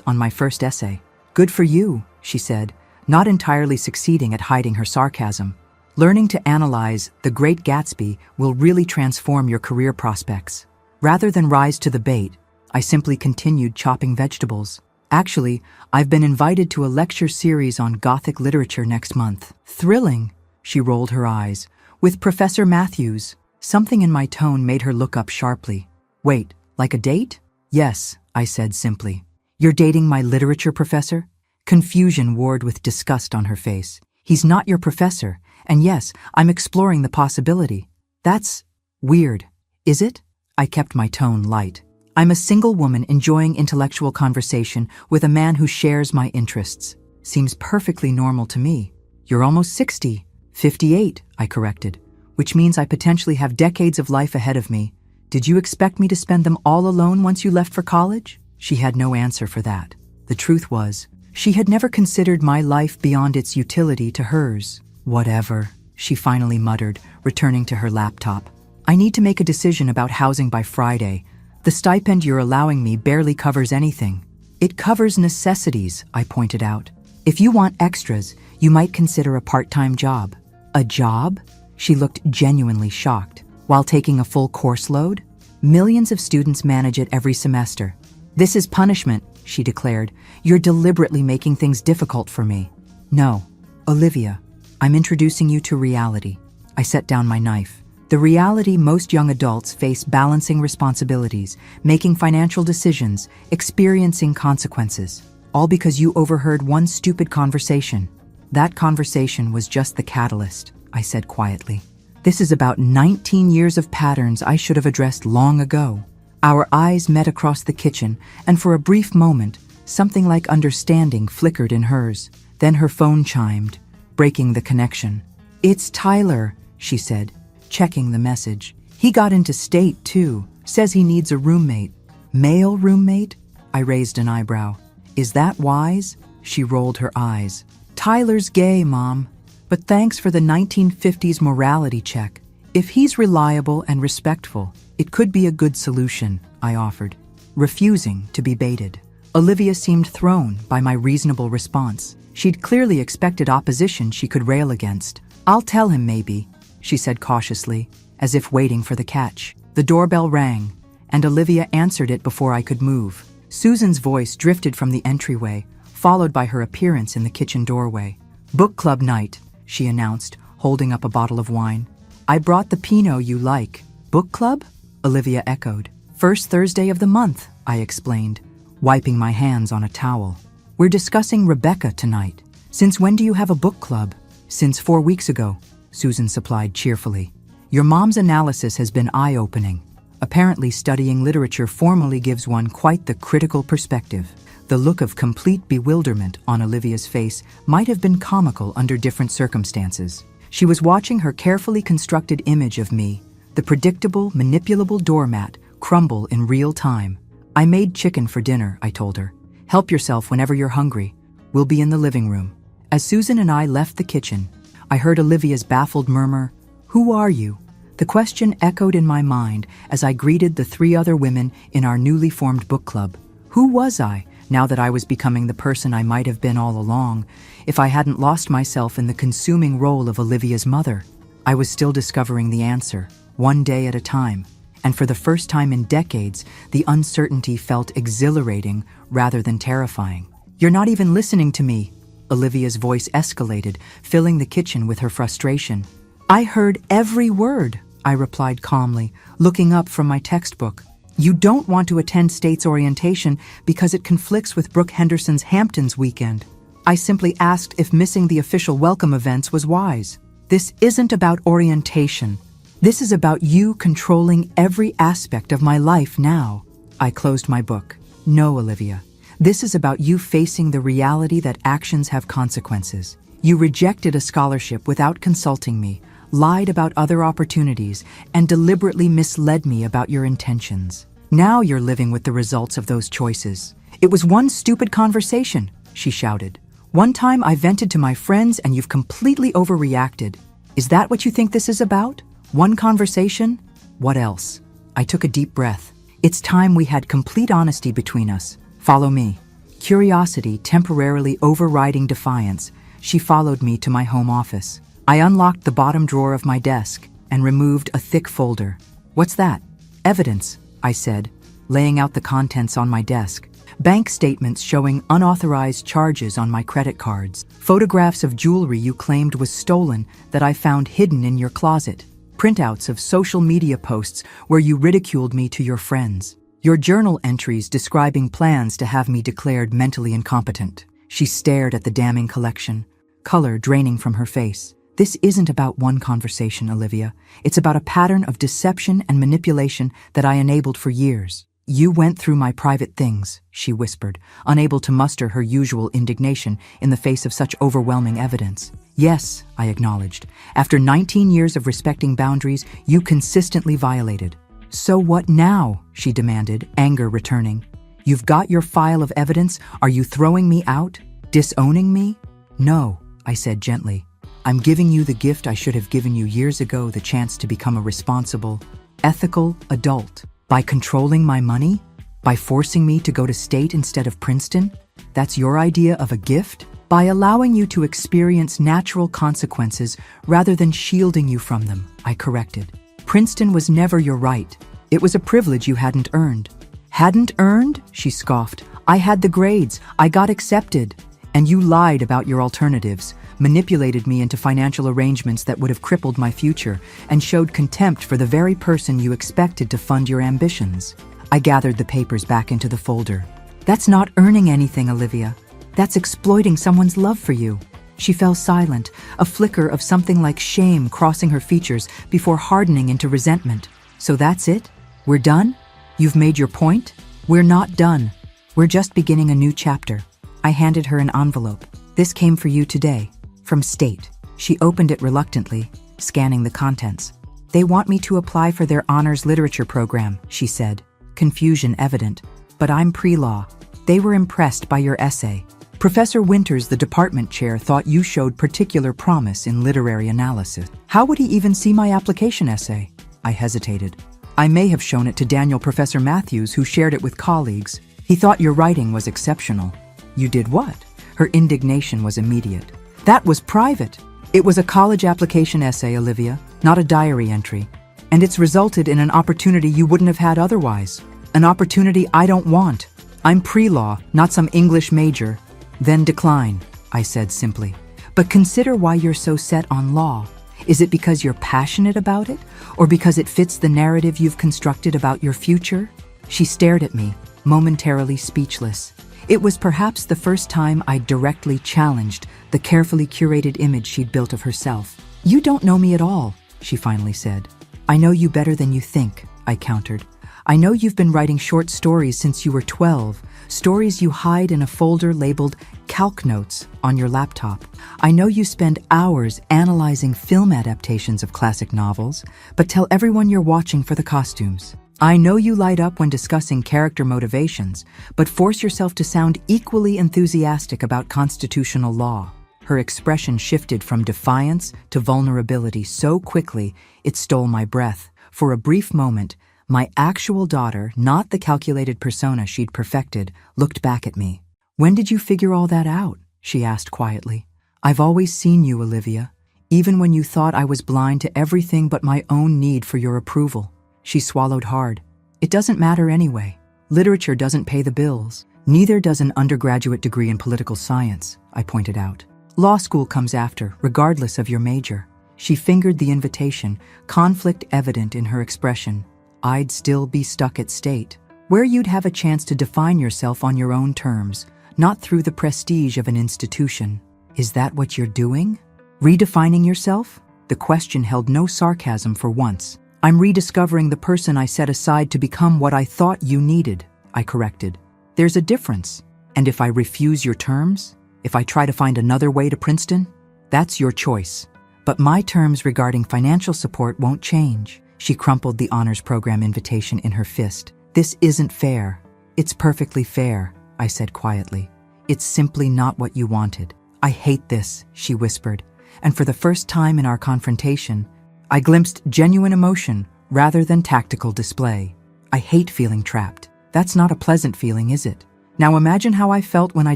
on my first essay. Good for you, she said, not entirely succeeding at hiding her sarcasm. Learning to analyze The Great Gatsby will really transform your career prospects. Rather than rise to the bait, I simply continued chopping vegetables. Actually, I've been invited to a lecture series on Gothic literature next month. Thrilling, she rolled her eyes. With Professor Matthews. Something in my tone made her look up sharply. Wait, like a date? Yes, I said simply. You're dating my literature professor? Confusion warred with disgust on her face. He's not your professor, and yes, I'm exploring the possibility. That's weird, is it? I kept my tone light. I'm a single woman enjoying intellectual conversation with a man who shares my interests. Seems perfectly normal to me. You're almost 60. 58, I corrected, which means I potentially have decades of life ahead of me. Did you expect me to spend them all alone once you left for college? She had no answer for that. The truth was, she had never considered my life beyond its utility to hers. Whatever, she finally muttered, returning to her laptop. I need to make a decision about housing by Friday. The stipend you're allowing me barely covers anything. It covers necessities, I pointed out. If you want extras, you might consider a part-time job. A job? She looked genuinely shocked. While taking a full course load? Millions of students manage it every semester. This is punishment, she declared. You're deliberately making things difficult for me. No, Olivia, I'm introducing you to reality. I set down my knife. The reality most young adults face: balancing responsibilities, making financial decisions, experiencing consequences. All because you overheard one stupid conversation. That conversation was just the catalyst, I said quietly. This is about 19 years of patterns I should have addressed long ago. Our eyes met across the kitchen, and for a brief moment, something like understanding flickered in hers. Then her phone chimed, breaking the connection. It's Tyler, she said, checking the message. He got into state, too. Says he needs a roommate. Male roommate? I raised an eyebrow. Is that wise? She rolled her eyes. Tyler's gay, Mom. But thanks for the 1950s morality check. If he's reliable and respectful, it could be a good solution, I offered, refusing to be baited. Olivia seemed thrown by my reasonable response. She'd clearly expected opposition she could rail against. I'll tell him maybe, she said cautiously, as if waiting for the catch. The doorbell rang, and Olivia answered it before I could move. Susan's voice drifted from the entryway, followed by her appearance in the kitchen doorway. Book club night, she announced, holding up a bottle of wine. I brought the Pinot you like. Book club? Olivia echoed. First Thursday of the month, I explained, wiping my hands on a towel. We're discussing Rebecca tonight. Since when do you have a book club? Since 4 weeks ago, Susan supplied cheerfully. Your mom's analysis has been eye-opening. Apparently studying literature formally gives one quite the critical perspective. The look of complete bewilderment on Olivia's face might have been comical under different circumstances. She was watching her carefully constructed image of me, the predictable, manipulable doormat, crumble in real time. I made chicken for dinner, I told her. Help yourself whenever you're hungry. We'll be in the living room. As Susan and I left the kitchen, I heard Olivia's baffled murmur, "Who are you?" The question echoed in my mind as I greeted the 3 other women in our newly formed book club. Who was I, now that I was becoming the person I might have been all along, if I hadn't lost myself in the consuming role of Olivia's mother? I was still discovering the answer, one day at a time, and for the first time in decades, the uncertainty felt exhilarating rather than terrifying. You're not even listening to me, Olivia's voice escalated, filling the kitchen with her frustration. I heard every word, I replied calmly, looking up from my textbook. You don't want to attend state's orientation because it conflicts with Brooke Henderson's Hamptons weekend. I simply asked if missing the official welcome events was wise. This isn't about orientation. This is about you controlling every aspect of my life now. I closed my book. No, Olivia. This is about you facing the reality that actions have consequences. You rejected a scholarship without consulting me, lied about other opportunities, and deliberately misled me about your intentions. Now you're living with the results of those choices. It was one stupid conversation, she shouted. One time I vented to my friends and you've completely overreacted. Is that what you think this is about? One conversation? What else? I took a deep breath. It's time we had complete honesty between us. Follow me. Curiosity temporarily overriding defiance, She followed me to my home office. I unlocked the bottom drawer of my desk and removed a thick folder. "What's that?" "Evidence," I said, laying out the contents on my desk. Bank statements showing unauthorized charges on my credit cards. Photographs of jewelry you claimed was stolen that I found hidden in your closet. Printouts of social media posts where you ridiculed me to your friends. Your journal entries describing plans to have me declared mentally incompetent. She stared at the damning collection, color draining from her face. "This isn't about one conversation, Olivia. It's about a pattern of deception and manipulation that I enabled for years." "You went through my private things," she whispered, unable to muster her usual indignation in the face of such overwhelming evidence. "Yes," I acknowledged. "After 19 years of respecting boundaries, you consistently violated." "So what now?" she demanded, anger returning. "You've got your file of evidence. Are you throwing me out? Disowning me?" "No," I said gently. "I'm giving you the gift I should have given you years ago, the chance to become a responsible, ethical adult. By controlling my money? By forcing me to go to state instead of Princeton? That's your idea of a gift? By allowing you to experience natural consequences rather than shielding you from them," I corrected. "Princeton was never your right. It was a privilege you hadn't earned." "Hadn't earned?" she scoffed. "I had the grades. I got accepted. And you lied about your alternatives, manipulated me into financial arrangements that would have crippled my future, and showed contempt for the very person you expected to fund your ambitions." I gathered the papers back into the folder. "That's not earning anything, Olivia. That's exploiting someone's love for you." She fell silent, a flicker of something like shame crossing her features before hardening into resentment. "So that's it? We're done? You've made your point?" "We're not done. We're just beginning a new chapter." I handed her an envelope. "This came for you today, from State." She opened it reluctantly, scanning the contents. "They want me to apply for their honors literature program," she said, confusion evident. "But I'm pre-law. They were impressed by your essay. Professor Winters, the department chair, thought you showed particular promise in literary analysis." "How would he even see my application essay?" I hesitated. "I may have shown it to Daniel Professor Matthews, who shared it with colleagues. He thought your writing was exceptional." "You did what?" Her indignation was immediate. "That was private. It was a college application essay, Olivia, not a diary entry. And it's resulted in an opportunity you wouldn't have had otherwise. An opportunity I don't want. I'm pre-law, not some English major." "Then decline," I said simply. "But consider why you're so set on law. Is it because you're passionate about it, or because it fits the narrative you've constructed about your future?" She stared at me, momentarily speechless. It was perhaps the first time I'd directly challenged the carefully curated image she'd built of herself. "You don't know me at all," she finally said. "I know you better than you think," I countered. "I know you've been writing short stories since you were 12, stories you hide in a folder labeled Calc Notes on your laptop. I know you spend hours analyzing film adaptations of classic novels, but tell everyone you're watching for the costumes. I know you light up when discussing character motivations, but force yourself to sound equally enthusiastic about constitutional law." Her expression shifted from defiance to vulnerability so quickly it stole my breath. For a brief moment, my actual daughter, not the calculated persona she'd perfected, looked back at me. "When did you figure all that out?" she asked quietly. "I've always seen you, Olivia, even when you thought I was blind to everything but my own need for your approval." She swallowed hard. "It doesn't matter anyway. Literature doesn't pay the bills. Neither does an undergraduate degree in political science," I pointed out. "Law school comes after, regardless of your major." She fingered the invitation, conflict evident in her expression. "I'd still be stuck at State, where you'd have a chance to define yourself on your own terms, not through the prestige of an institution." "Is that what you're doing? Redefining yourself?" The question held no sarcasm for once. "I'm rediscovering the person I set aside to become what I thought you needed," I corrected. "There's a difference. And if I refuse your terms, if I try to find another way to Princeton, that's your choice. But my terms regarding financial support won't change." She crumpled the honors program invitation in her fist. "This isn't fair." "It's perfectly fair," I said quietly. "It's simply not what you wanted." "I hate this," she whispered, and for the first time in our confrontation, I glimpsed genuine emotion rather than tactical display. "I hate feeling trapped. That's not a pleasant feeling, is it? Now imagine how I felt when I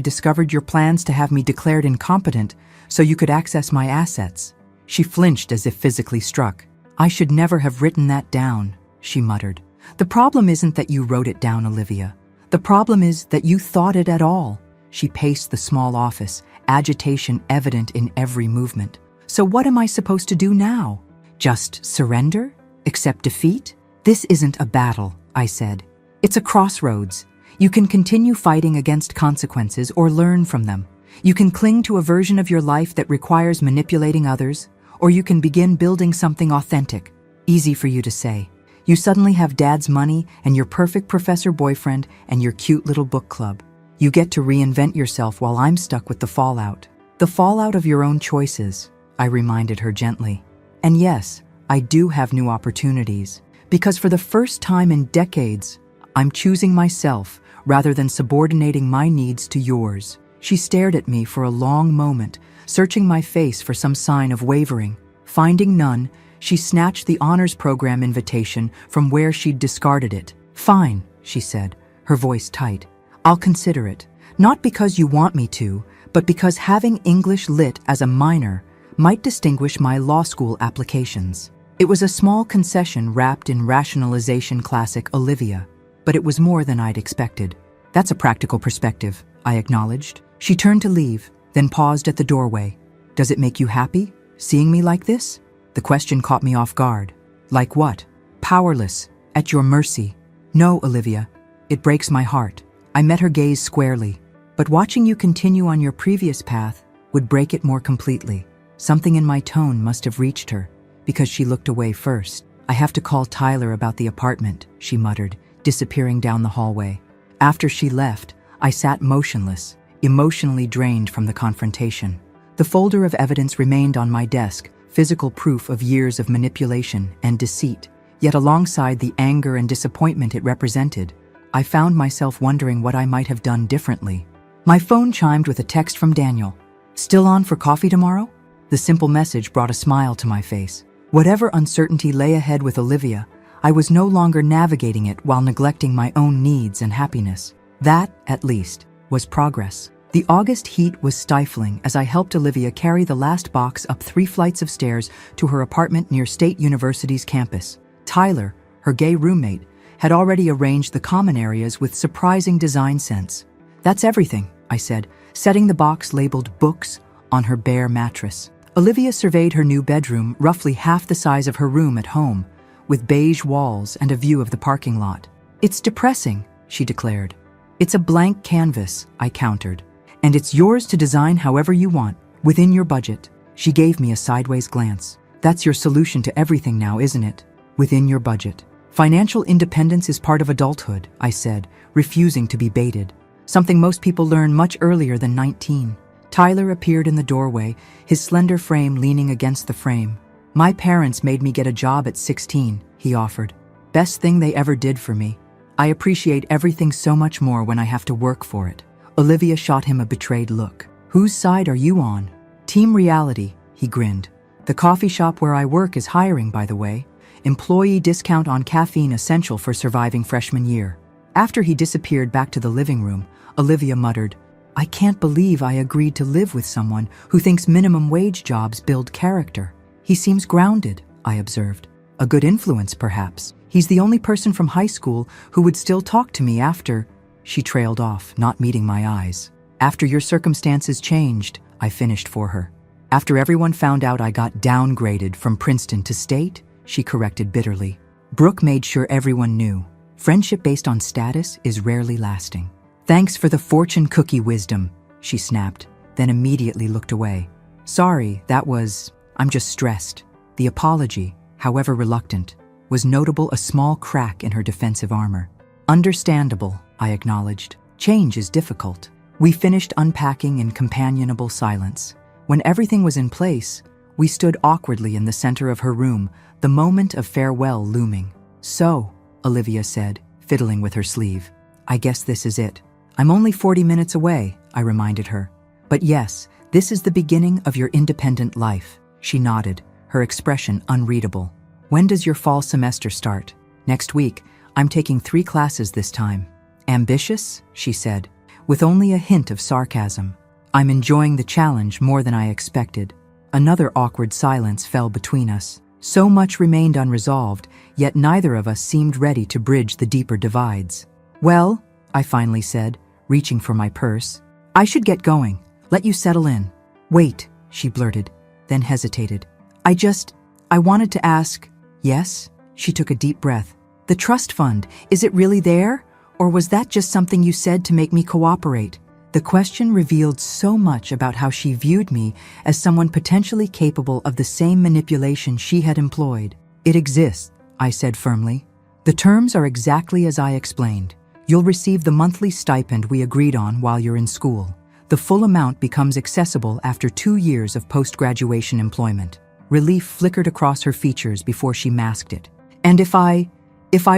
discovered your plans to have me declared incompetent so you could access my assets." She flinched as if physically struck. "I should never have written that down," she muttered. "The problem isn't that you wrote it down, Olivia. The problem is that you thought it at all." She paced the small office, agitation evident in every movement. "So what am I supposed to do now? Just surrender? Accept defeat?" "This isn't a battle," I said. "It's a crossroads. You can continue fighting against consequences or learn from them. You can cling to a version of your life that requires manipulating others, or you can begin building something authentic." Easy for you to say. You suddenly have Dad's money and your perfect professor boyfriend and your cute little book club. You get to reinvent yourself while I'm stuck with the fallout. The fallout of your own choices, I reminded her gently. And yes, I do have new opportunities, because for the first time in decades, I'm choosing myself rather than subordinating my needs to yours. She stared at me for a long moment, searching my face for some sign of wavering. Finding none, she snatched the honors program invitation from where she'd discarded it. "Fine," she said, her voice tight. "I'll consider it. Not because you want me to, but because having English Lit as a minor might distinguish my law school applications." It was a small concession wrapped in rationalization classic Olivia, but it was more than I'd expected. "That's a practical perspective," I acknowledged. She turned to leave, then paused at the doorway. "Does it make you happy, seeing me like this?" The question caught me off guard. "Like what?" "Powerless, at your mercy." "No, Olivia, it breaks my heart." I met her gaze squarely. "But watching you continue on your previous path would break it more completely." Something in my tone must have reached her, because she looked away first. "I have to call Tyler about the apartment," she muttered, disappearing down the hallway. After she left, I sat motionless, emotionally drained from the confrontation. The folder of evidence remained on my desk, physical proof of years of manipulation and deceit. Yet alongside the anger and disappointment it represented, I found myself wondering what I might have done differently. My phone chimed with a text from Daniel. "Still on for coffee tomorrow?" The simple message brought a smile to my face. Whatever uncertainty lay ahead with Olivia, I was no longer navigating it while neglecting my own needs and happiness. That, at least, was progress. The August heat was stifling as I helped Olivia carry the last box up 3 flights of stairs to her apartment near State University's campus. Tyler, her gay roommate, had already arranged the common areas with surprising design sense. "That's everything," I said, setting the box labeled books on her bare mattress. Olivia surveyed her new bedroom, roughly half the size of her room at home, with beige walls and a view of the parking lot. "It's depressing," she declared. "It's a blank canvas," I countered. "And it's yours to design however you want, within your budget." She gave me a sideways glance. "That's your solution to everything now, isn't it? Within your budget." "Financial independence is part of adulthood," I said, refusing to be baited. "Something most people learn much earlier than 19. Tyler appeared in the doorway, his slender frame leaning against the frame. "My parents made me get a job at 16, he offered. "Best thing they ever did for me. I appreciate everything so much more when I have to work for it." Olivia shot him a betrayed look. "Whose side are you on?" "Team Reality," he grinned. "The coffee shop where I work is hiring, by the way. Employee discount on caffeine essential for surviving freshman year." After he disappeared back to the living room, Olivia muttered, "I can't believe I agreed to live with someone who thinks minimum wage jobs build character. He seems grounded," I observed. "A good influence, perhaps. He's the only person from high school who would still talk to me after—" She trailed off, not meeting my eyes. "After your circumstances changed," I finished for her. "After everyone found out I got downgraded from Princeton to State," she corrected bitterly. "Brooke made sure everyone knew. Friendship based on status is rarely lasting." "Thanks for the fortune cookie wisdom," she snapped, then immediately looked away. "Sorry, I'm just stressed." The apology, however reluctant, was notable a small crack in her defensive armor. "Understandable," I acknowledged. "Change is difficult." We finished unpacking in companionable silence. When everything was in place, we stood awkwardly in the center of her room, the moment of farewell looming. "So," Olivia said, fiddling with her sleeve, "I guess this is it." "I'm only 40 minutes away," I reminded her. "But yes, this is the beginning of your independent life." She nodded, her expression unreadable. "When does your fall semester start?" "Next week. I'm taking 3 classes this time." "Ambitious?" she said, with only a hint of sarcasm. I'm enjoying the challenge more than I expected. Another awkward silence fell between us. So much remained unresolved, yet neither of us seemed ready to bridge the deeper divides. Well, I finally said, reaching for my purse. I should get going. Let you settle in. Wait, she blurted, then hesitated. I wanted to ask. Yes? She took a deep breath. The trust fund, is it really there? Or was that just something you said to make me cooperate? The question revealed so much about how she viewed me as someone potentially capable of the same manipulation she had employed. It exists, I said firmly. The terms are exactly as I explained. You'll receive the monthly stipend we agreed on while you're in school. The full amount becomes accessible after 2 years of post-graduation employment. Relief flickered across her features before she masked it. And if I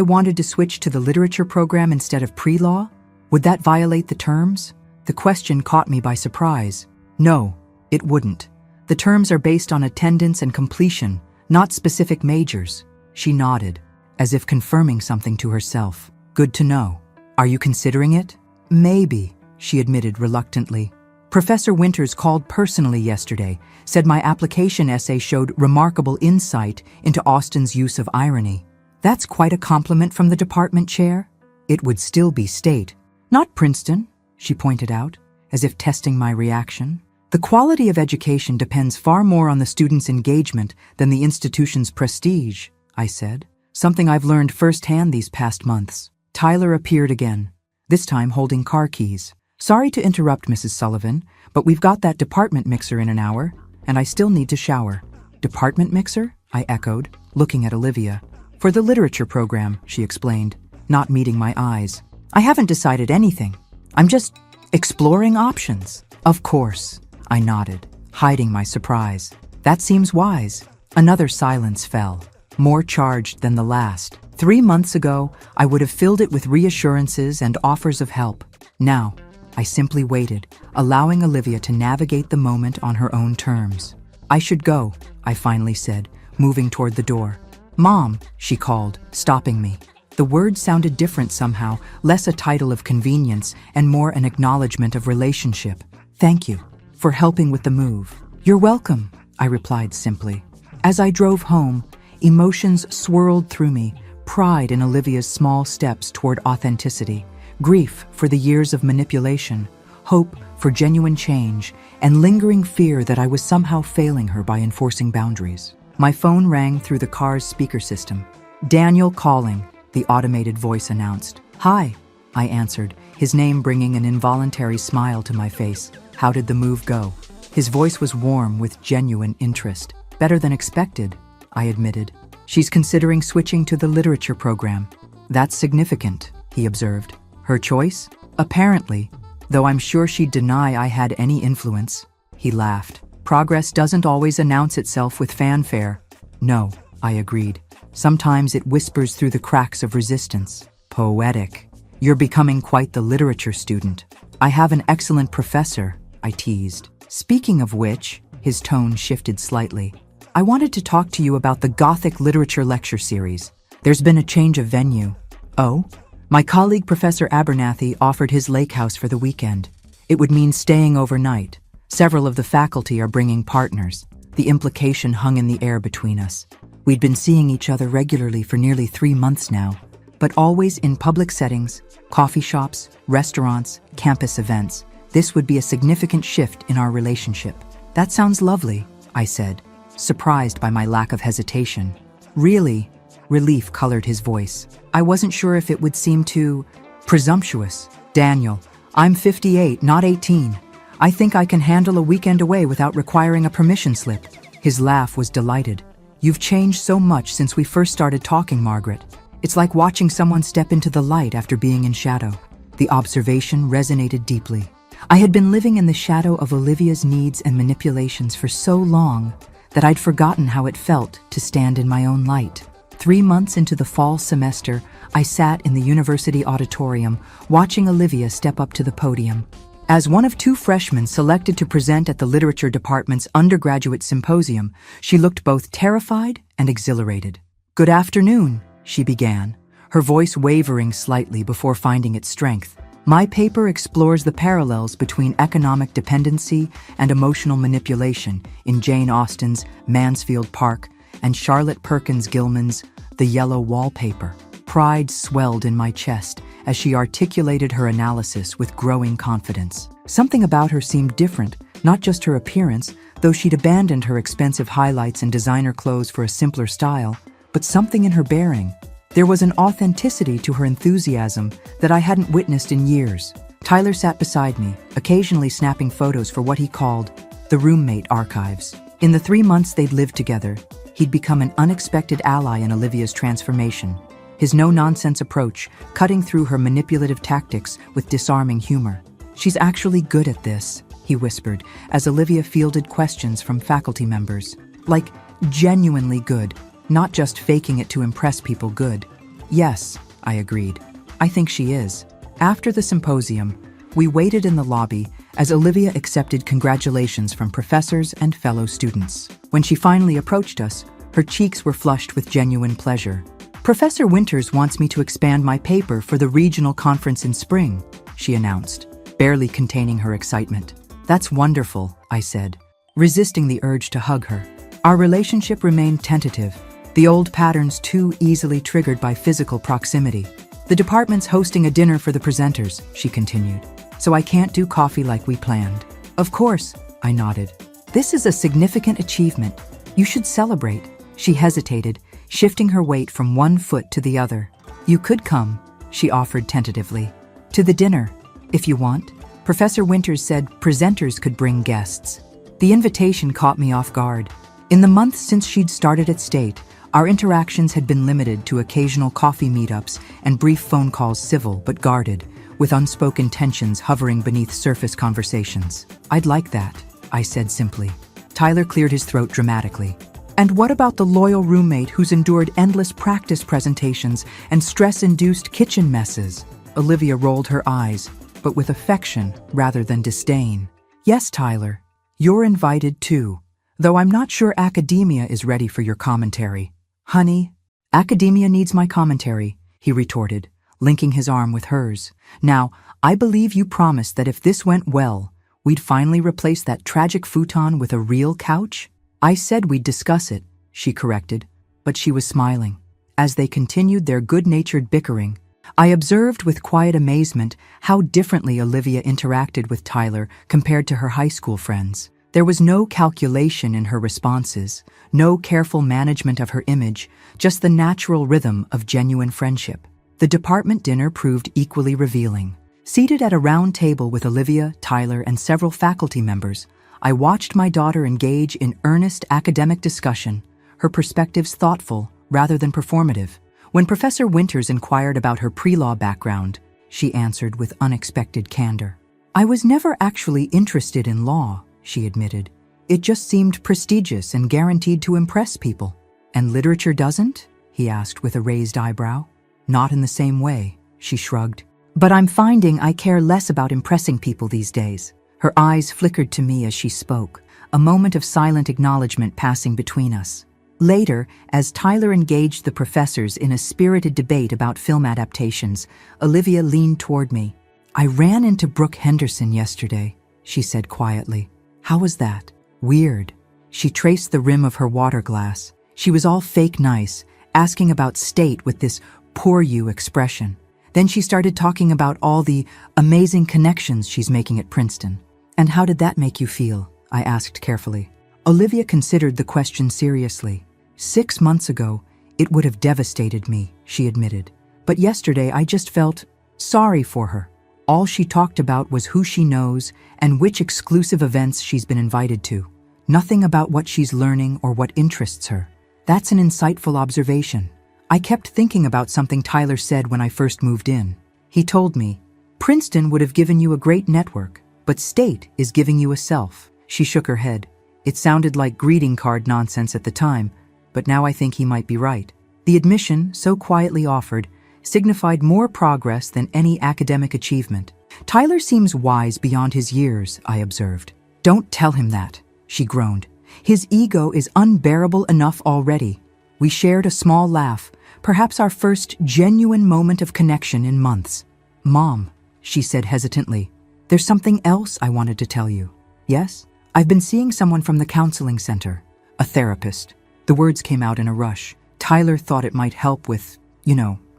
wanted to switch to the literature program instead of pre-law, would that violate the terms? The question caught me by surprise. No, it wouldn't. The terms are based on attendance and completion, not specific majors. She nodded, as if confirming something to herself. Good to know. Are you considering it? Maybe, she admitted reluctantly. Professor Winters called personally yesterday, said my application essay showed remarkable insight into Austen's use of irony. That's quite a compliment from the department chair. It would still be state, not Princeton, she pointed out, as if testing my reaction. The quality of education depends far more on the student's engagement than the institution's prestige, I said, something I've learned firsthand these past months. Tyler appeared again, this time holding car keys. Sorry to interrupt, Mrs. Sullivan, but we've got that department mixer in an hour, and I still need to shower. Department mixer? I echoed, looking at Olivia. For the literature program, she explained, not meeting my eyes. I haven't decided anything. I'm just exploring options. Of course, I nodded, hiding my surprise. That seems wise. Another silence fell, more charged than the last. 3 months ago, I would have filled it with reassurances and offers of help. Now, I simply waited, allowing Olivia to navigate the moment on her own terms. I should go, I finally said, moving toward the door. Mom, she called, stopping me. The word sounded different somehow, less a title of convenience and more an acknowledgement of relationship. Thank you for helping with the move. You're welcome, I replied simply. As I drove home, emotions swirled through me, pride in Olivia's small steps toward authenticity, grief for the years of manipulation, hope for genuine change, and lingering fear that I was somehow failing her by enforcing boundaries. My phone rang through the car's speaker system. Daniel calling, the automated voice announced. Hi, I answered, his name bringing an involuntary smile to my face. How did the move go? His voice was warm with genuine interest. Better than expected, I admitted. She's considering switching to the literature program. That's significant, he observed. Her choice? Apparently, though I'm sure she'd deny I had any influence. He laughed. Progress doesn't always announce itself with fanfare. No, I agreed. Sometimes it whispers through the cracks of resistance. Poetic. You're becoming quite the literature student. I have an excellent professor, I teased. Speaking of which, his tone shifted slightly. I wanted to talk to you about the Gothic Literature Lecture Series. There's been a change of venue. Oh? My colleague Professor Abernathy offered his lake house for the weekend. It would mean staying overnight. Several of the faculty are bringing partners. The implication hung in the air between us. We'd been seeing each other regularly for nearly 3 months now, but always in public settings, coffee shops, restaurants, campus events. This would be a significant shift in our relationship. That sounds lovely, I said, surprised by my lack of hesitation. Really? Relief colored his voice. I wasn't sure if it would seem too presumptuous. Daniel, I'm 58, not 18. I think I can handle a weekend away without requiring a permission slip. His laugh was delighted. You've changed so much since we first started talking, Margaret. It's like watching someone step into the light after being in shadow. The observation resonated deeply. I had been living in the shadow of Olivia's needs and manipulations for so long that I'd forgotten how it felt to stand in my own light. 3 months into the fall semester, I sat in the university auditorium, watching Olivia step up to the podium. As one of 2 freshmen selected to present at the literature department's undergraduate symposium, she looked both terrified and exhilarated. Good afternoon, she began, her voice wavering slightly before finding its strength. My paper explores the parallels between economic dependency and emotional manipulation in Jane Austen's Mansfield Park and Charlotte Perkins Gilman's The Yellow Wallpaper. Pride swelled in my chest as she articulated her analysis with growing confidence. Something about her seemed different, not just her appearance, though she'd abandoned her expensive highlights and designer clothes for a simpler style, but something in her bearing. There was an authenticity to her enthusiasm that I hadn't witnessed in years. Tyler sat beside me, occasionally snapping photos for what he called the roommate archives. In the 3 months they'd lived together, he'd become an unexpected ally in Olivia's transformation. His no-nonsense approach, cutting through her manipulative tactics with disarming humor. "She's actually good at this," he whispered, as Olivia fielded questions from faculty members. "Like, genuinely good, not just faking it to impress people good." "Yes," I agreed. "I think she is." After the symposium, we waited in the lobby as Olivia accepted congratulations from professors and fellow students. When she finally approached us, her cheeks were flushed with genuine pleasure. "Professor Winters wants me to expand my paper for the regional conference in spring," she announced, barely containing her excitement. "That's wonderful," I said, resisting the urge to hug her. Our relationship remained tentative, the old patterns too easily triggered by physical proximity. "The department's hosting a dinner for the presenters," she continued, "so I can't do coffee like we planned." "Of course," I nodded. "This is a significant achievement. You should celebrate." She hesitated, shifting her weight from one foot to the other. "You could come," she offered tentatively. "To the dinner, if you want." Professor Winters said presenters could bring guests. The invitation caught me off guard. In the months since she'd started at State, our interactions had been limited to occasional coffee meetups and brief phone calls, civil but guarded, with unspoken tensions hovering beneath surface conversations. "I'd like that," I said simply. Tyler cleared his throat dramatically. "And what about the loyal roommate who's endured endless practice presentations and stress-induced kitchen messes?" Olivia rolled her eyes, but with affection rather than disdain. "Yes, Tyler, you're invited too, though I'm not sure academia is ready for your commentary." "Honey, academia needs my commentary," he retorted, linking his arm with hers. "Now, I believe you promised that if this went well, we'd finally replace that tragic futon with a real couch?" "I said we'd discuss it," she corrected, but she was smiling. As they continued their good-natured bickering, I observed with quiet amazement how differently Olivia interacted with Tyler compared to her high school friends. There was no calculation in her responses, no careful management of her image, just the natural rhythm of genuine friendship. The department dinner proved equally revealing. Seated at a round table with Olivia, Tyler, and several faculty members, I watched my daughter engage in earnest academic discussion, her perspectives thoughtful rather than performative. When Professor Winters inquired about her pre-law background, she answered with unexpected candor. "I was never actually interested in law," she admitted. "It just seemed prestigious and guaranteed to impress people." "And literature doesn't?" he asked with a raised eyebrow. "Not in the same way," she shrugged. "But I'm finding I care less about impressing people these days." Her eyes flickered to me as she spoke, a moment of silent acknowledgement passing between us. Later, as Tyler engaged the professors in a spirited debate about film adaptations, Olivia leaned toward me. "I ran into Brooke Henderson yesterday," she said quietly. "How was that?" "Weird." She traced the rim of her water glass. She was all fake nice, asking about State with this poor you expression. Then she started talking about all the amazing connections she's making at Princeton. "And how did that make you feel?" I asked carefully. Olivia considered the question seriously. 6 months ago, it would have devastated me, she admitted. But yesterday I just felt sorry for her. All she talked about was who she knows and which exclusive events she's been invited to. Nothing about what she's learning or what interests her. That's an insightful observation. I kept thinking about something Tyler said when I first moved in. He told me, "Princeton would have given you a great network, but State is giving you a self." She shook her head. It sounded like greeting card nonsense at the time, but now I think he might be right. The admission, so quietly offered, signified more progress than any academic achievement. "Tyler seems wise beyond his years," I observed. "Don't tell him that," she groaned. "His ego is unbearable enough already." We shared a small laugh, perhaps our first genuine moment of connection in months. "Mom," she said hesitantly. There's something else I wanted to tell you. Yes? I've been seeing someone from the counseling center. A therapist. The words came out in a rush. Tyler thought it might help with,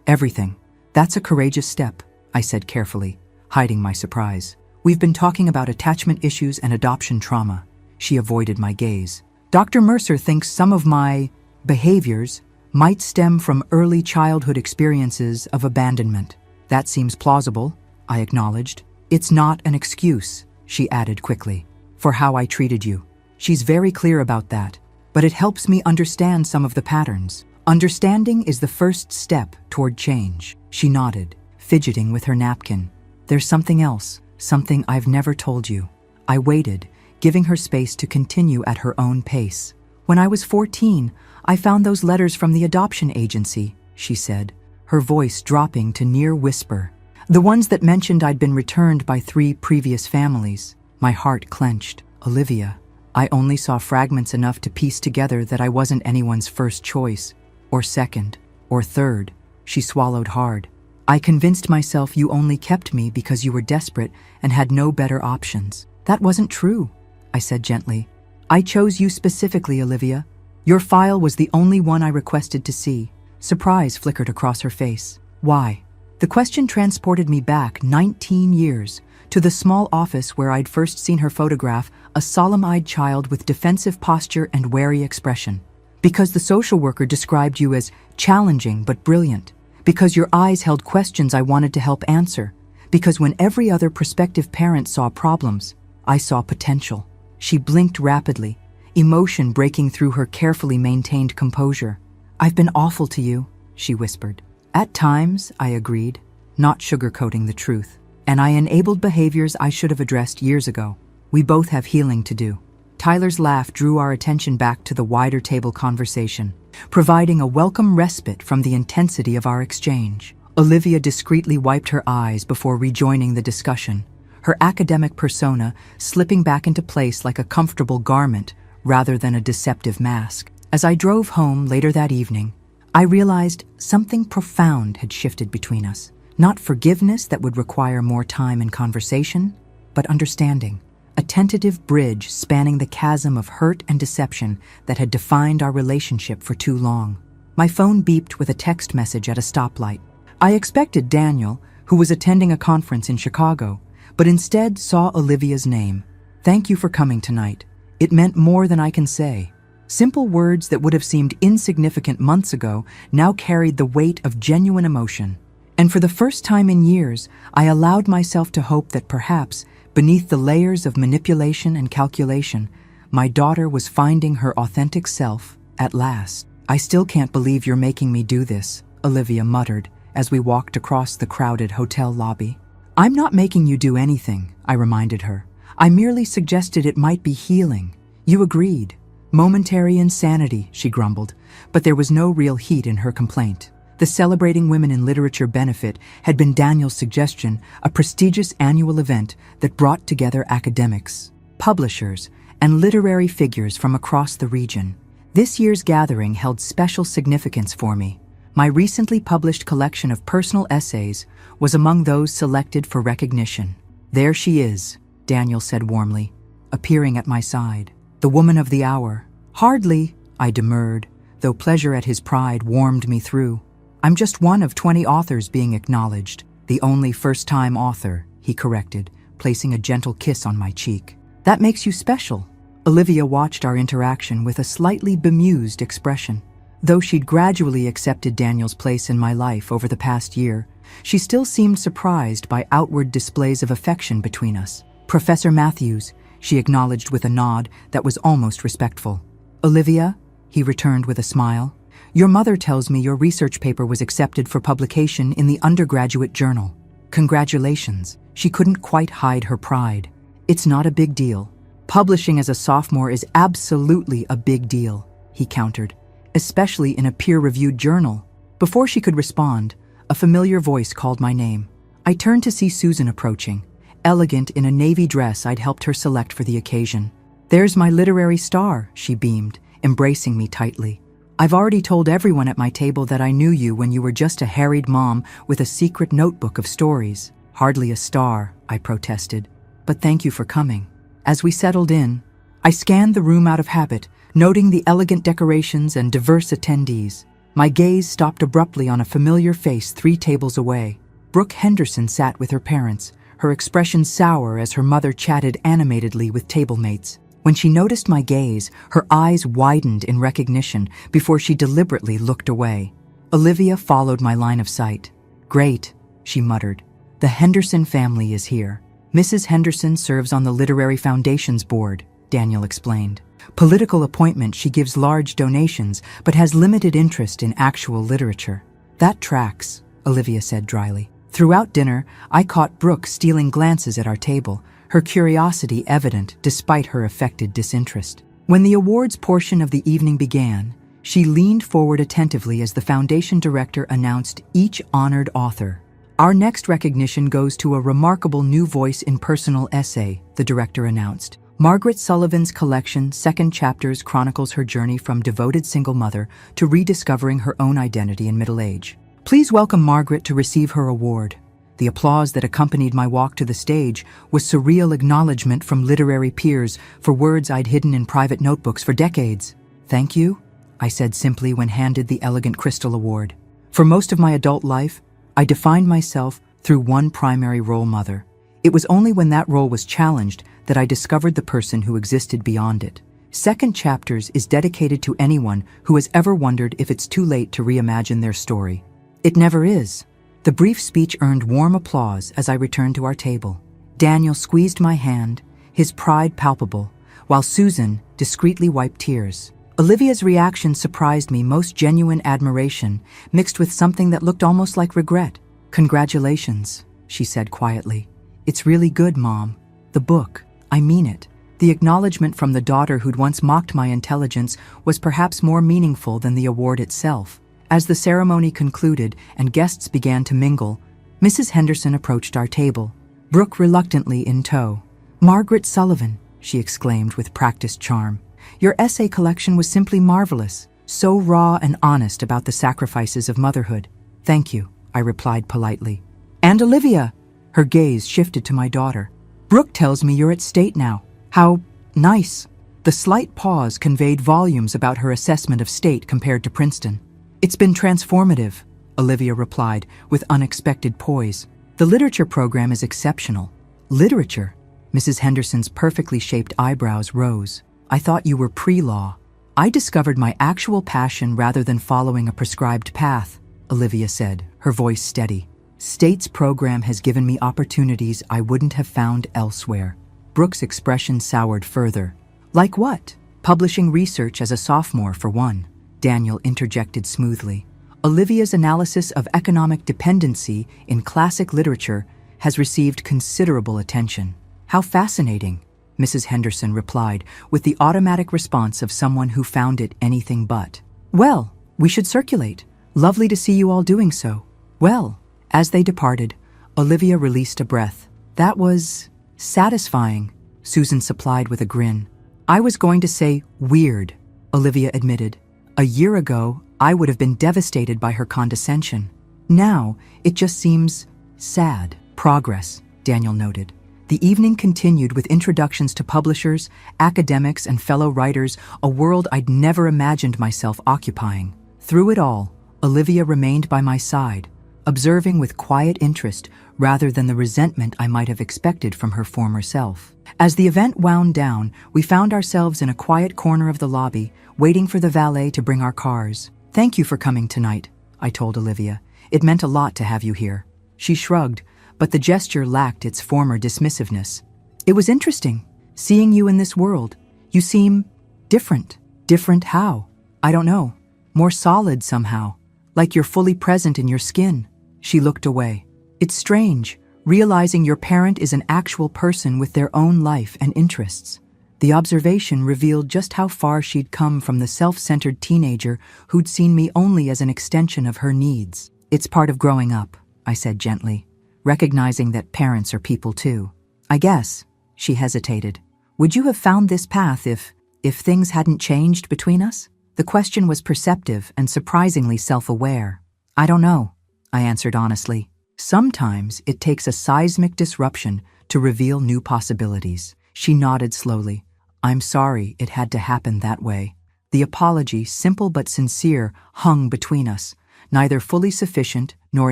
everything. That's a courageous step, I said carefully, hiding my surprise. We've been talking about attachment issues and adoption trauma. She avoided my gaze. Dr. Mercer thinks some of my behaviors might stem from early childhood experiences of abandonment. That seems plausible, I acknowledged. It's not an excuse, she added quickly, for how I treated you. She's very clear about that, but it helps me understand some of the patterns. Understanding is the first step toward change. She nodded, fidgeting with her napkin. There's something else, something I've never told you. I waited, giving her space to continue at her own pace. When I was 14, I found those letters from the adoption agency, she said, her voice dropping to near whisper. The ones that mentioned I'd been returned by 3 previous families. My heart clenched. Olivia, I only saw fragments enough to piece together that I wasn't anyone's first choice, or second, or third. She swallowed hard. I convinced myself you only kept me because you were desperate and had no better options. That wasn't true, I said gently. I chose you specifically, Olivia. Your file was the only one I requested to see. Surprise flickered across her face. Why? The question transported me back 19 years to the small office where I'd first seen her photograph, a solemn-eyed child with defensive posture and wary expression. Because the social worker described you as challenging but brilliant. Because your eyes held questions I wanted to help answer. Because when every other prospective parent saw problems, I saw potential. She blinked rapidly, emotion breaking through her carefully maintained composure. I've been awful to you, she whispered. At times, I agreed, not sugarcoating the truth. And I enabled behaviors I should have addressed years ago. We both have healing to do. Tyler's laugh drew our attention back to the wider table conversation, providing a welcome respite from the intensity of our exchange. Olivia discreetly wiped her eyes before rejoining the discussion, her academic persona slipping back into place like a comfortable garment rather than a deceptive mask. As I drove home later that evening, I realized something profound had shifted between us. Not forgiveness that would require more time and conversation, but understanding. A tentative bridge spanning the chasm of hurt and deception that had defined our relationship for too long. My phone beeped with a text message at a stoplight. I expected Daniel, who was attending a conference in Chicago, but instead saw Olivia's name. Thank you for coming tonight. It meant more than I can say. Simple words that would have seemed insignificant months ago now carried the weight of genuine emotion. And for the first time in years, I allowed myself to hope that perhaps, beneath the layers of manipulation and calculation, my daughter was finding her authentic self at last. I still can't believe you're making me do this, Olivia muttered as we walked across the crowded hotel lobby. I'm not making you do anything, I reminded her. I merely suggested it might be healing. You agreed. Momentary insanity, she grumbled, but there was no real heat in her complaint. The Celebrating Women in Literature benefit had been Daniel's suggestion, a prestigious annual event that brought together academics, publishers, and literary figures from across the region. This year's gathering held special significance for me. My recently published collection of personal essays was among those selected for recognition. There she is, Daniel said warmly, appearing at my side. The woman of the hour. Hardly, I demurred, though pleasure at his pride warmed me through. I'm just one of 20 authors being acknowledged. The only first-time author, he corrected, placing a gentle kiss on my cheek. That makes you special. Olivia watched our interaction with a slightly bemused expression. Though she'd gradually accepted Daniel's place in my life over the past year, she still seemed surprised by outward displays of affection between us. Professor Matthews, she acknowledged with a nod that was almost respectful. Olivia, he returned with a smile, your mother tells me your research paper was accepted for publication in the undergraduate journal. Congratulations. She couldn't quite hide her pride. It's not a big deal. Publishing as a sophomore is absolutely a big deal, he countered, especially in a peer-reviewed journal. Before she could respond, a familiar voice called my name. I turned to see Susan approaching, elegant in a navy dress I'd helped her select for the occasion. There's my literary star, she beamed, embracing me tightly. I've already told everyone at my table that I knew you when you were just a harried mom with a secret notebook of stories. Hardly a star, I protested. But thank you for coming. As we settled in, I scanned the room out of habit, noting the elegant decorations and diverse attendees. My gaze stopped abruptly on a familiar face 3 tables away. Brooke Henderson sat with her parents, her expression sour as her mother chatted animatedly with table mates. When she noticed my gaze, her eyes widened in recognition before she deliberately looked away. Olivia followed my line of sight. "Great," she muttered. "The Henderson family is here." "Mrs. Henderson serves on the Literary Foundation's board," Daniel explained. "Political appointment, she gives large donations, but has limited interest in actual literature." "That tracks," Olivia said dryly. Throughout dinner, I caught Brooke stealing glances at our table, her curiosity evident despite her affected disinterest. When the awards portion of the evening began, she leaned forward attentively as the foundation director announced each honored author. "Our next recognition goes to a remarkable new voice in personal essay," the director announced. "Margaret Sullivan's collection, Second Chapters, chronicles her journey from devoted single mother to rediscovering her own identity in middle age. Please welcome Margaret to receive her award." The applause that accompanied my walk to the stage was surreal acknowledgement from literary peers for words I'd hidden in private notebooks for decades. "Thank you," I said simply when handed the elegant crystal award. For most of my adult life, I defined myself through one primary role model. It was only when that role was challenged that I discovered the person who existed beyond it. Second Chapters is dedicated to anyone who has ever wondered if it's too late to reimagine their story. It never is. The brief speech earned warm applause as I returned to our table. Daniel squeezed my hand, his pride palpable, while Susan discreetly wiped tears. Olivia's reaction surprised me, most genuine admiration, mixed with something that looked almost like regret. "Congratulations," she said quietly. "It's really good, Mom. The book, I mean it." The acknowledgement from the daughter who'd once mocked my intelligence was perhaps more meaningful than the award itself. As the ceremony concluded and guests began to mingle, Mrs. Henderson approached our table, Brooke reluctantly in tow. "Margaret Sullivan," she exclaimed with practiced charm, "your essay collection was simply marvelous, so raw and honest about the sacrifices of motherhood." "Thank you," I replied politely. "And Olivia," her gaze shifted to my daughter. "Brooke tells me you're at State now. How nice." The slight pause conveyed volumes about her assessment of State compared to Princeton. "It's been transformative," Olivia replied with unexpected poise. "The literature program is exceptional." "Literature?" Mrs. Henderson's perfectly shaped eyebrows rose. "I thought you were pre-law." "I discovered my actual passion rather than following a prescribed path," Olivia said, her voice steady. "State's program has given me opportunities I wouldn't have found elsewhere." Brooke's expression soured further. "Like what?" "Publishing research as a sophomore, for one," Daniel interjected smoothly. "Olivia's analysis of economic dependency in classic literature has received considerable attention." "How fascinating," Mrs. Henderson replied, with the automatic response of someone who found it anything but. "Well, we should circulate. Lovely to see you all doing so." "Well," as they departed, Olivia released a breath. "That was satisfying," Susan supplied with a grin. "I was going to say weird," Olivia admitted. "A year ago, I would have been devastated by her condescension. Now, it just seems sad." "Progress," Daniel noted. The evening continued with introductions to publishers, academics, and fellow writers, a world I'd never imagined myself occupying. Through it all, Olivia remained by my side, observing with quiet interest rather than the resentment I might have expected from her former self. As the event wound down, we found ourselves in a quiet corner of the lobby, waiting for the valet to bring our cars. "Thank you for coming tonight," I told Olivia. "It meant a lot to have you here." She shrugged, but the gesture lacked its former dismissiveness. "It was interesting, seeing you in this world. You seem different." "Different how?" "I don't know. More solid somehow, like you're fully present in your skin." She looked away. "It's strange, realizing your parent is an actual person with their own life and interests." The observation revealed just how far she'd come from the self-centered teenager who'd seen me only as an extension of her needs. "It's part of growing up," I said gently, recognizing that parents are people too. "I guess," she hesitated. "Would you have found this path if things hadn't changed between us?" The question was perceptive and surprisingly self-aware. "I don't know," I answered honestly. Sometimes it takes a seismic disruption to reveal new possibilities. She nodded slowly. I'm sorry it had to happen that way. The apology, simple but sincere, hung between us, neither fully sufficient nor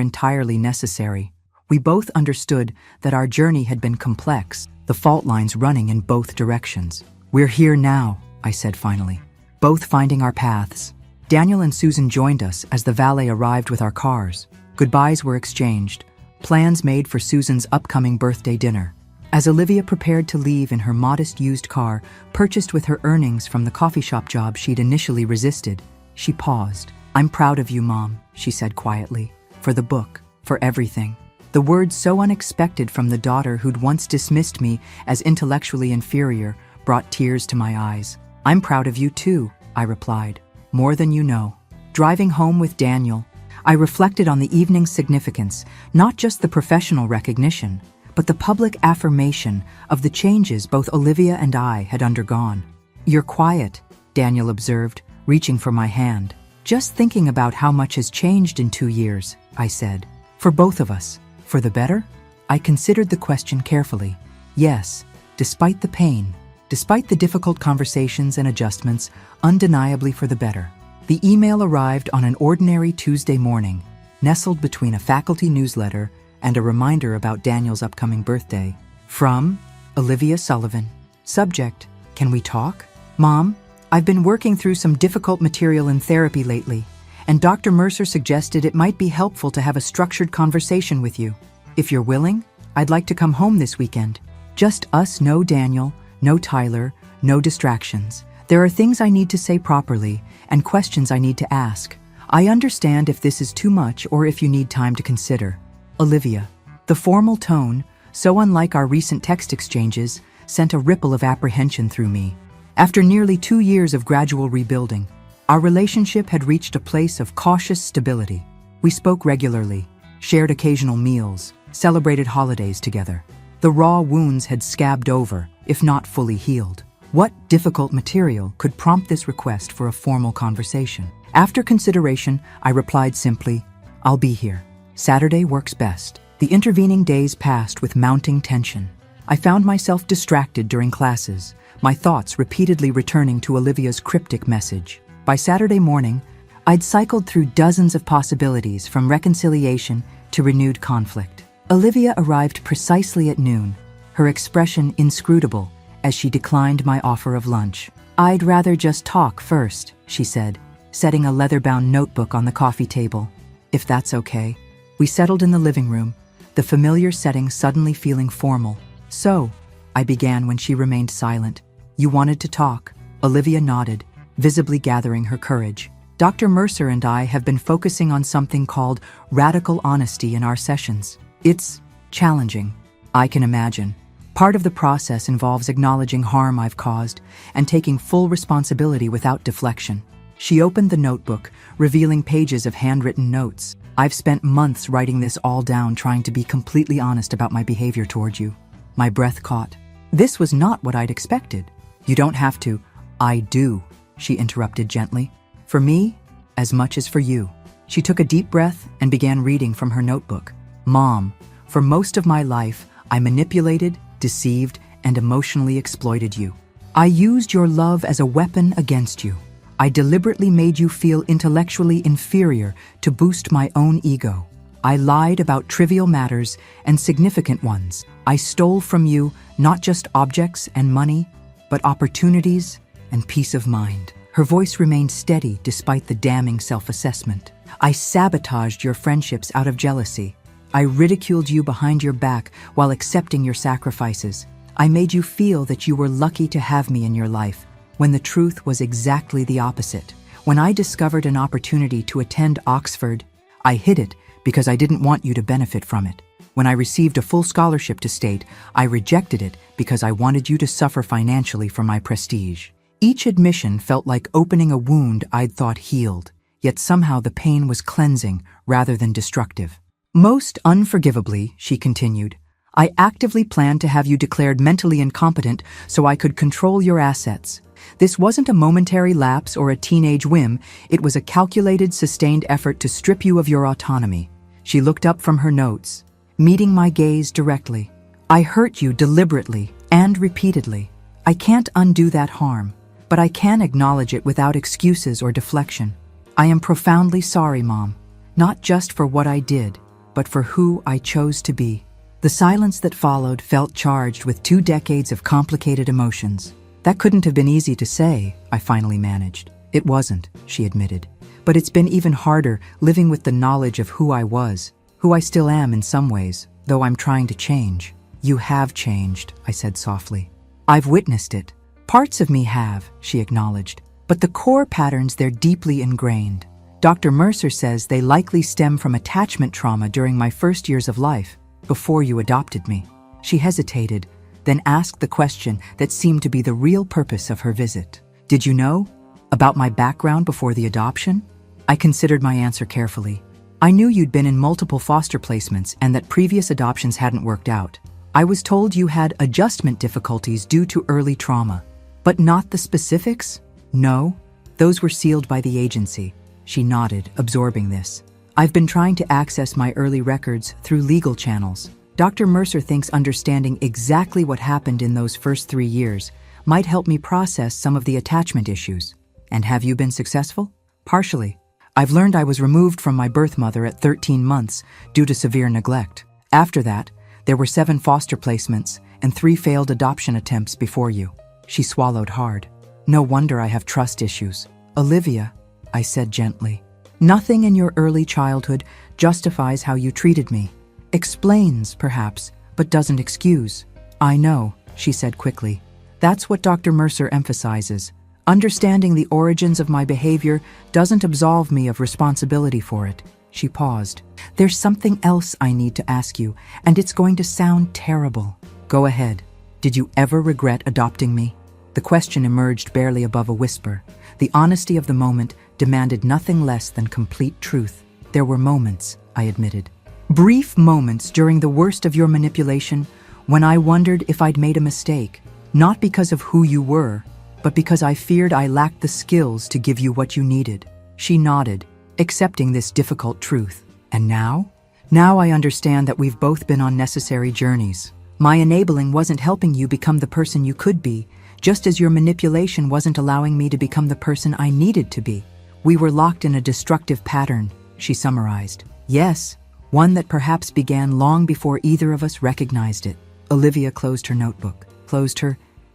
entirely necessary. We both understood that our journey had been complex, the fault lines running in both directions. We're here now, I said finally, both finding our paths. Daniel and Susan joined us as the valet arrived with our cars. Goodbyes were exchanged, plans made for Susan's upcoming birthday dinner. As Olivia prepared to leave in her modest used car, purchased with her earnings from the coffee shop job she'd initially resisted, she paused. I'm proud of you, Mom, she said quietly, for the book, for everything. The words so unexpected from the daughter who'd once dismissed me as intellectually inferior brought tears to my eyes. I'm proud of you too, I replied, more than you know. Driving home with Daniel, I reflected on the evening's significance, not just the professional recognition, but the public affirmation of the changes both Olivia and I had undergone. You're quiet, Daniel observed, reaching for my hand. Just thinking about how much has changed in 2 years, I said. For both of us. For the better? I considered the question carefully. Yes, despite the pain, despite the difficult conversations and adjustments, undeniably for the better. The email arrived on an ordinary Tuesday morning, nestled between a faculty newsletter and a reminder about Daniel's upcoming birthday. From Olivia Sullivan. Subject, can we talk? Mom, I've been working through some difficult material in therapy lately, and Dr. Mercer suggested it might be helpful to have a structured conversation with you. If you're willing, I'd like to come home this weekend. Just us, no Daniel, no Tyler, no distractions. There are things I need to say properly and questions I need to ask. I understand if this is too much or if you need time to consider. Olivia. The formal tone, so unlike our recent text exchanges, sent a ripple of apprehension through me. After nearly 2 years of gradual rebuilding, our relationship had reached a place of cautious stability. We spoke regularly, shared occasional meals, celebrated holidays together. The raw wounds had scabbed over, if not fully healed. What difficult material could prompt this request for a formal conversation? After consideration, I replied simply, I'll be here. Saturday works best. The intervening days passed with mounting tension. I found myself distracted during classes, my thoughts repeatedly returning to Olivia's cryptic message. By Saturday morning, I'd cycled through dozens of possibilities from reconciliation to renewed conflict. Olivia arrived precisely at noon, her expression inscrutable as she declined my offer of lunch. I'd rather just talk first, she said, setting a leather-bound notebook on the coffee table. If that's okay. We settled in the living room, the familiar setting suddenly feeling formal. So, I began when she remained silent. You wanted to talk. Olivia nodded, visibly gathering her courage. Dr. Mercer and I have been focusing on something called radical honesty in our sessions. It's challenging, I can imagine. Part of the process involves acknowledging harm I've caused and taking full responsibility without deflection. She opened the notebook, revealing pages of handwritten notes. I've spent months writing this all down, trying to be completely honest about my behavior toward you. My breath caught. This was not what I'd expected. You don't have to. I do, she interrupted gently. For me, as much as for you. She took a deep breath and began reading from her notebook. Mom, for most of my life, I manipulated, deceived, and emotionally exploited you. I used your love as a weapon against you. I deliberately made you feel intellectually inferior to boost my own ego. I lied about trivial matters and significant ones. I stole from you not just objects and money, but opportunities and peace of mind. Her voice remained steady despite the damning self-assessment. I sabotaged your friendships out of jealousy. I ridiculed you behind your back while accepting your sacrifices. I made you feel that you were lucky to have me in your life, when the truth was exactly the opposite. When I discovered an opportunity to attend Oxford, I hid it because I didn't want you to benefit from it. When I received a full scholarship to State, I rejected it because I wanted you to suffer financially for my prestige. Each admission felt like opening a wound I'd thought healed, yet somehow the pain was cleansing rather than destructive. Most unforgivably, she continued, I actively planned to have you declared mentally incompetent so I could control your assets. This wasn't a momentary lapse or a teenage whim, it was a calculated, sustained effort to strip you of your autonomy, She looked up from her notes, meeting my gaze directly. I hurt you deliberately and repeatedly. I can't undo that harm, but I can acknowledge it without excuses or deflection. I am profoundly sorry, Mom, not just for what I did, but for who I chose to be. The silence that followed felt charged with 2 decades of complicated emotions. That couldn't have been easy to say, I finally managed. It wasn't, she admitted. But it's been even harder living with the knowledge of who I was, who I still am in some ways, though I'm trying to change. You have changed, I said softly. I've witnessed it. Parts of me have, she acknowledged. But the core patterns, they're deeply ingrained. Dr. Mercer says they likely stem from attachment trauma during my first years of life, before you adopted me. She hesitated, then asked the question that seemed to be the real purpose of her visit. Did you know about my background before the adoption? I considered my answer carefully. I knew you'd been in multiple foster placements and that previous adoptions hadn't worked out. I was told you had adjustment difficulties due to early trauma. But not the specifics? No, those were sealed by the agency. She nodded, absorbing this. I've been trying to access my early records through legal channels. Dr. Mercer thinks understanding exactly what happened in those first 3 years might help me process some of the attachment issues. And have you been successful? Partially. I've learned I was removed from my birth mother at 13 months due to severe neglect. After that, there were 7 foster placements and 3 failed adoption attempts before you. She swallowed hard. No wonder I have trust issues. Olivia, I said gently, nothing in your early childhood justifies how you treated me. Explains, perhaps, but doesn't excuse. I know, she said quickly. That's what Dr. Mercer emphasizes. Understanding the origins of my behavior doesn't absolve me of responsibility for it. She paused. There's something else I need to ask you, and it's going to sound terrible. Go ahead. Did you ever regret adopting me? The question emerged barely above a whisper. The honesty of the moment demanded nothing less than complete truth. There were moments, I admitted. Brief moments during the worst of your manipulation when I wondered if I'd made a mistake. Not because of who you were, but because I feared I lacked the skills to give you what you needed. She nodded, accepting this difficult truth. And now? Now I understand that we've both been on necessary journeys. My enabling wasn't helping you become the person you could be, just as your manipulation wasn't allowing me to become the person I needed to be. We were locked in a destructive pattern, she summarized. Yes, one that perhaps began long before either of us recognized it. Olivia closed her notebook.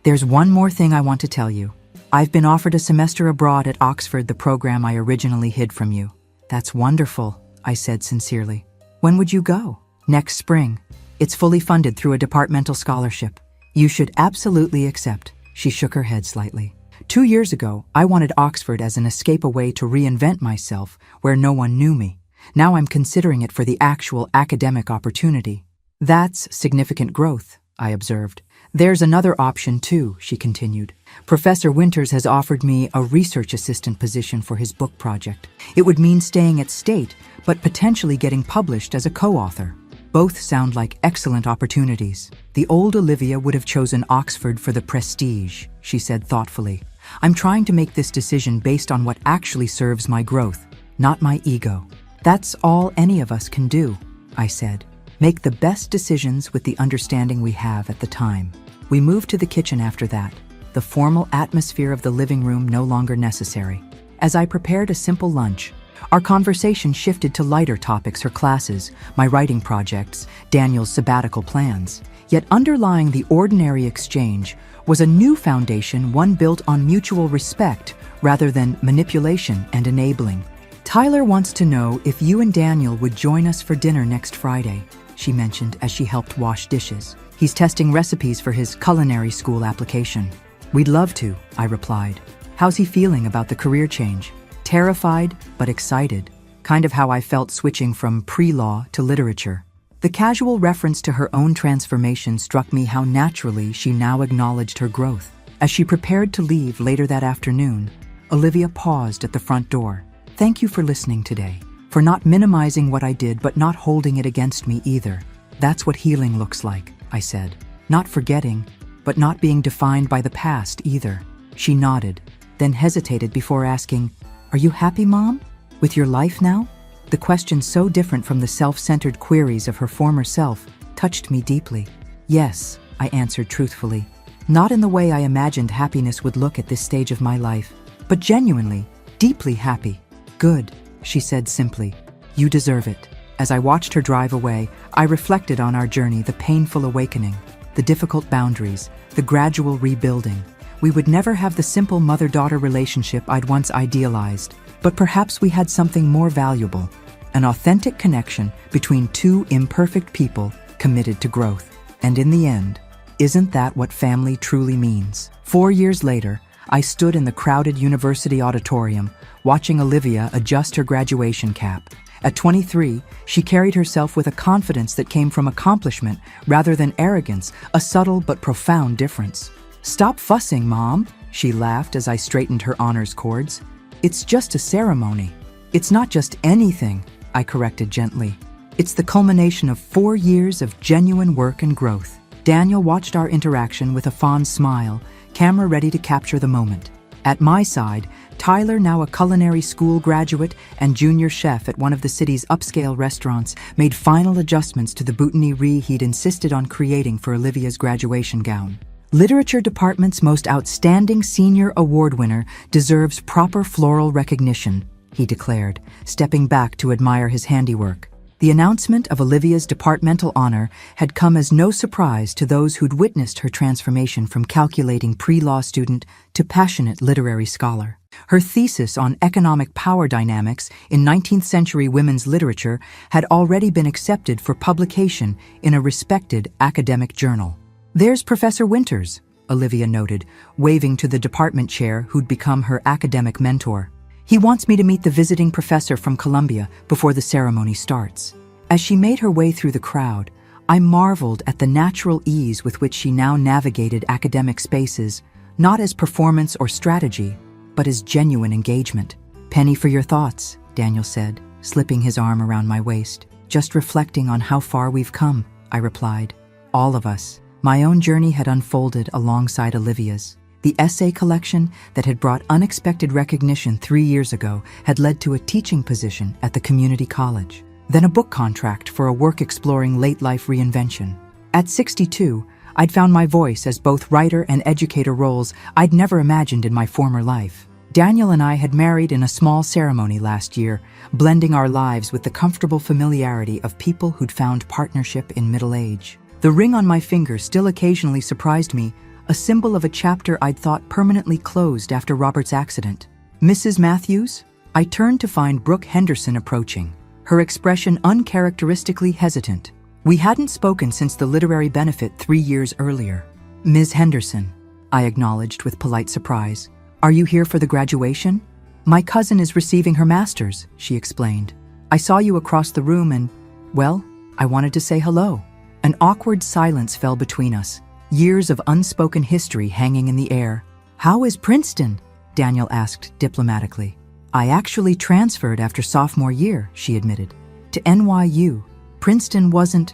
There's one more thing I want to tell you. I've been offered a semester abroad at Oxford, the program I originally hid from you. That's wonderful, I said sincerely. When would you go? Next spring. It's fully funded through a departmental scholarship. You should absolutely accept. She shook her head slightly. 2 years ago, I wanted Oxford as an escape, a way to reinvent myself where no one knew me. Now I'm considering it for the actual academic opportunity. That's significant growth, I observed. There's another option too, she continued. Professor Winters has offered me a research assistant position for his book project. It would mean staying at State, but potentially getting published as a co-author. Both sound like excellent opportunities. The old Olivia would have chosen Oxford for the prestige, she said thoughtfully. I'm trying to make this decision based on what actually serves my growth, not my ego. That's all any of us can do, I said. Make the best decisions with the understanding we have at the time. We moved to the kitchen after that, the formal atmosphere of the living room no longer necessary. As I prepared a simple lunch, our conversation shifted to lighter topics: her classes, my writing projects, Daniel's sabbatical plans. Yet underlying the ordinary exchange was a new foundation, one built on mutual respect rather than manipulation and enabling. Tyler wants to know if you and Daniel would join us for dinner next Friday, she mentioned as she helped wash dishes. He's testing recipes for his culinary school application. We'd love to, I replied. How's he feeling about the career change? Terrified, but excited. Kind of how I felt switching from pre-law to literature. The casual reference to her own transformation struck me how naturally she now acknowledged her growth. As she prepared to leave later that afternoon, Olivia paused at the front door. Thank you for listening today, for not minimizing what I did but not holding it against me either. That's what healing looks like, I said. Not forgetting, but not being defined by the past either. She nodded, then hesitated before asking, Are you happy, Mom? With your life now? The question, so different from the self-centered queries of her former self, touched me deeply. Yes, I answered truthfully. Not in the way I imagined happiness would look at this stage of my life, but genuinely, deeply happy. Good, she said simply. You deserve it. As I watched her drive away, I reflected on our journey, the painful awakening, the difficult boundaries, the gradual rebuilding. We would never have the simple mother-daughter relationship I'd once idealized, but perhaps we had something more valuable, an authentic connection between two imperfect people committed to growth. And in the end, isn't that what family truly means? 4 years later, I stood in the crowded university auditorium, watching Olivia adjust her graduation cap. At 23, she carried herself with a confidence that came from accomplishment rather than arrogance, a subtle but profound difference. "Stop fussing, Mom," she laughed as I straightened her honors cords. "It's just a ceremony." "It's not just anything," I corrected gently. "It's the culmination of 4 years of genuine work and growth." Daniel watched our interaction with a fond smile, camera ready to capture the moment. At my side, Tyler, now a culinary school graduate and junior chef at one of the city's upscale restaurants, made final adjustments to the boutonnierie he'd insisted on creating for Olivia's graduation gown. "Literature department's most outstanding senior award winner deserves proper floral recognition," he declared, stepping back to admire his handiwork. The announcement of Olivia's departmental honor had come as no surprise to those who'd witnessed her transformation from calculating pre-law student to passionate literary scholar. Her thesis on economic power dynamics in 19th century women's literature had already been accepted for publication in a respected academic journal. "There's Professor Winters," Olivia noted, waving to the department chair who'd become her academic mentor. "He wants me to meet the visiting professor from Columbia before the ceremony starts." As she made her way through the crowd, I marveled at the natural ease with which she now navigated academic spaces, not as performance or strategy, but as genuine engagement. "Penny for your thoughts," Daniel said, slipping his arm around my waist. "Just reflecting on how far we've come," I replied. "All of us." My own journey had unfolded alongside Olivia's. The essay collection that had brought unexpected recognition 3 years ago had led to a teaching position at the community college, then a book contract for a work exploring late-life reinvention. At 62, I'd found my voice as both writer and educator, roles I'd never imagined in my former life. Daniel and I had married in a small ceremony last year, blending our lives with the comfortable familiarity of people who'd found partnership in middle age. The ring on my finger still occasionally surprised me, a symbol of a chapter I'd thought permanently closed after Robert's accident. "Mrs. Matthews?" I turned to find Brooke Henderson approaching, her expression uncharacteristically hesitant. We hadn't spoken since the literary benefit 3 years earlier. "Ms. Henderson," I acknowledged with polite surprise. "Are you here for the graduation?" "My cousin is receiving her master's," she explained. "I saw you across the room and, well, I wanted to say hello." An awkward silence fell between us, years of unspoken history hanging in the air. "How is Princeton?" Daniel asked diplomatically. "I actually transferred after sophomore year," she admitted. "To NYU. Princeton wasn't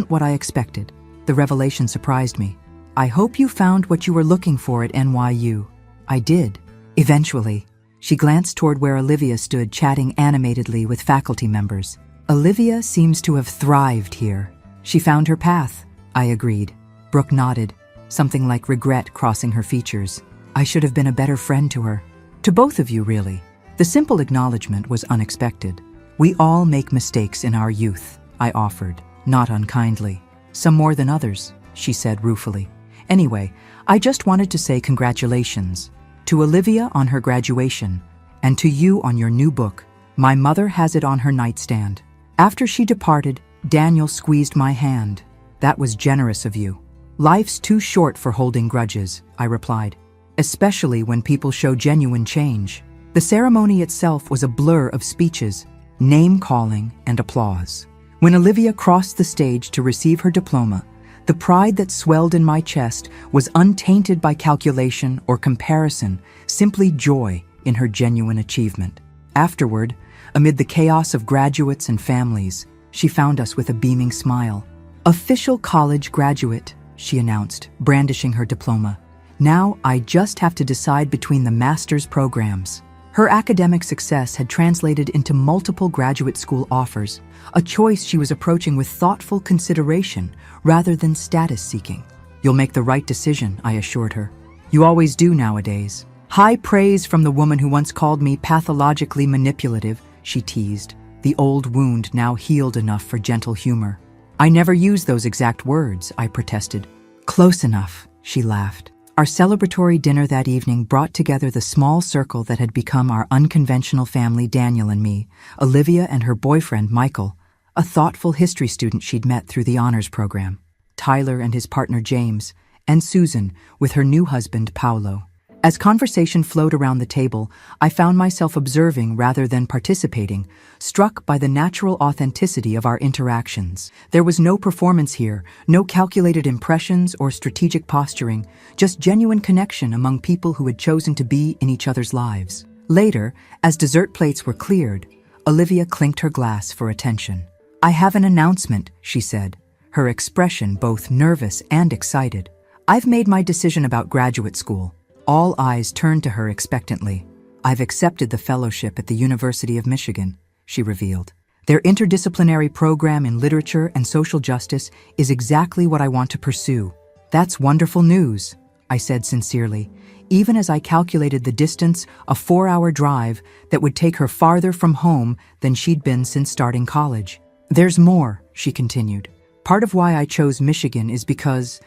what I expected." The revelation surprised me. "I hope you found what you were looking for at NYU." "I did. Eventually." She glanced toward where Olivia stood chatting animatedly with faculty members. "Olivia seems to have thrived here." "She found her path," I agreed. Brooke nodded, something like regret crossing her features. "I should have been a better friend to her." "To both of you, really." The simple acknowledgement was unexpected. "We all make mistakes in our youth," I offered, not unkindly. "Some more than others," she said ruefully. "Anyway, I just wanted to say congratulations. To Olivia on her graduation, and to you on your new book. My mother has it on her nightstand." After she departed, Daniel squeezed my hand. "That was generous of you." "Life's too short for holding grudges," I replied, "especially when people show genuine change." The ceremony itself was a blur of speeches, name-calling, and applause. When Olivia crossed the stage to receive her diploma, the pride that swelled in my chest was untainted by calculation or comparison, simply joy in her genuine achievement. Afterward, amid the chaos of graduates and families, she found us with a beaming smile. "Official college graduate," she announced, brandishing her diploma. "Now I just have to decide between the master's programs." Her academic success had translated into multiple graduate school offers, a choice she was approaching with thoughtful consideration rather than status seeking. "You'll make the right decision," I assured her. "You always do nowadays." High praise from the woman who once called me pathologically manipulative, she teased, the old wound now healed enough for gentle humor. "I never used those exact words," I protested. "Close enough," she laughed. Our celebratory dinner that evening brought together the small circle that had become our unconventional family, Daniel and me, Olivia and her boyfriend, Michael, a thoughtful history student she'd met through the honors program, Tyler and his partner, James, and Susan with her new husband, Paolo. As conversation flowed around the table, I found myself observing rather than participating, struck by the natural authenticity of our interactions. There was no performance here, no calculated impressions or strategic posturing, just genuine connection among people who had chosen to be in each other's lives. Later, as dessert plates were cleared, Olivia clinked her glass for attention. "I have an announcement," she said, her expression both nervous and excited. "I've made my decision about graduate school." All eyes turned to her expectantly. "I've accepted the fellowship at the University of Michigan," she revealed. "Their interdisciplinary program in literature and social justice is exactly what I want to pursue." "That's wonderful news," I said sincerely, even as I calculated the distance, a 4-hour drive that would take her farther from home than she'd been since starting college. "There's more," she continued. "Part of why I chose Michigan is because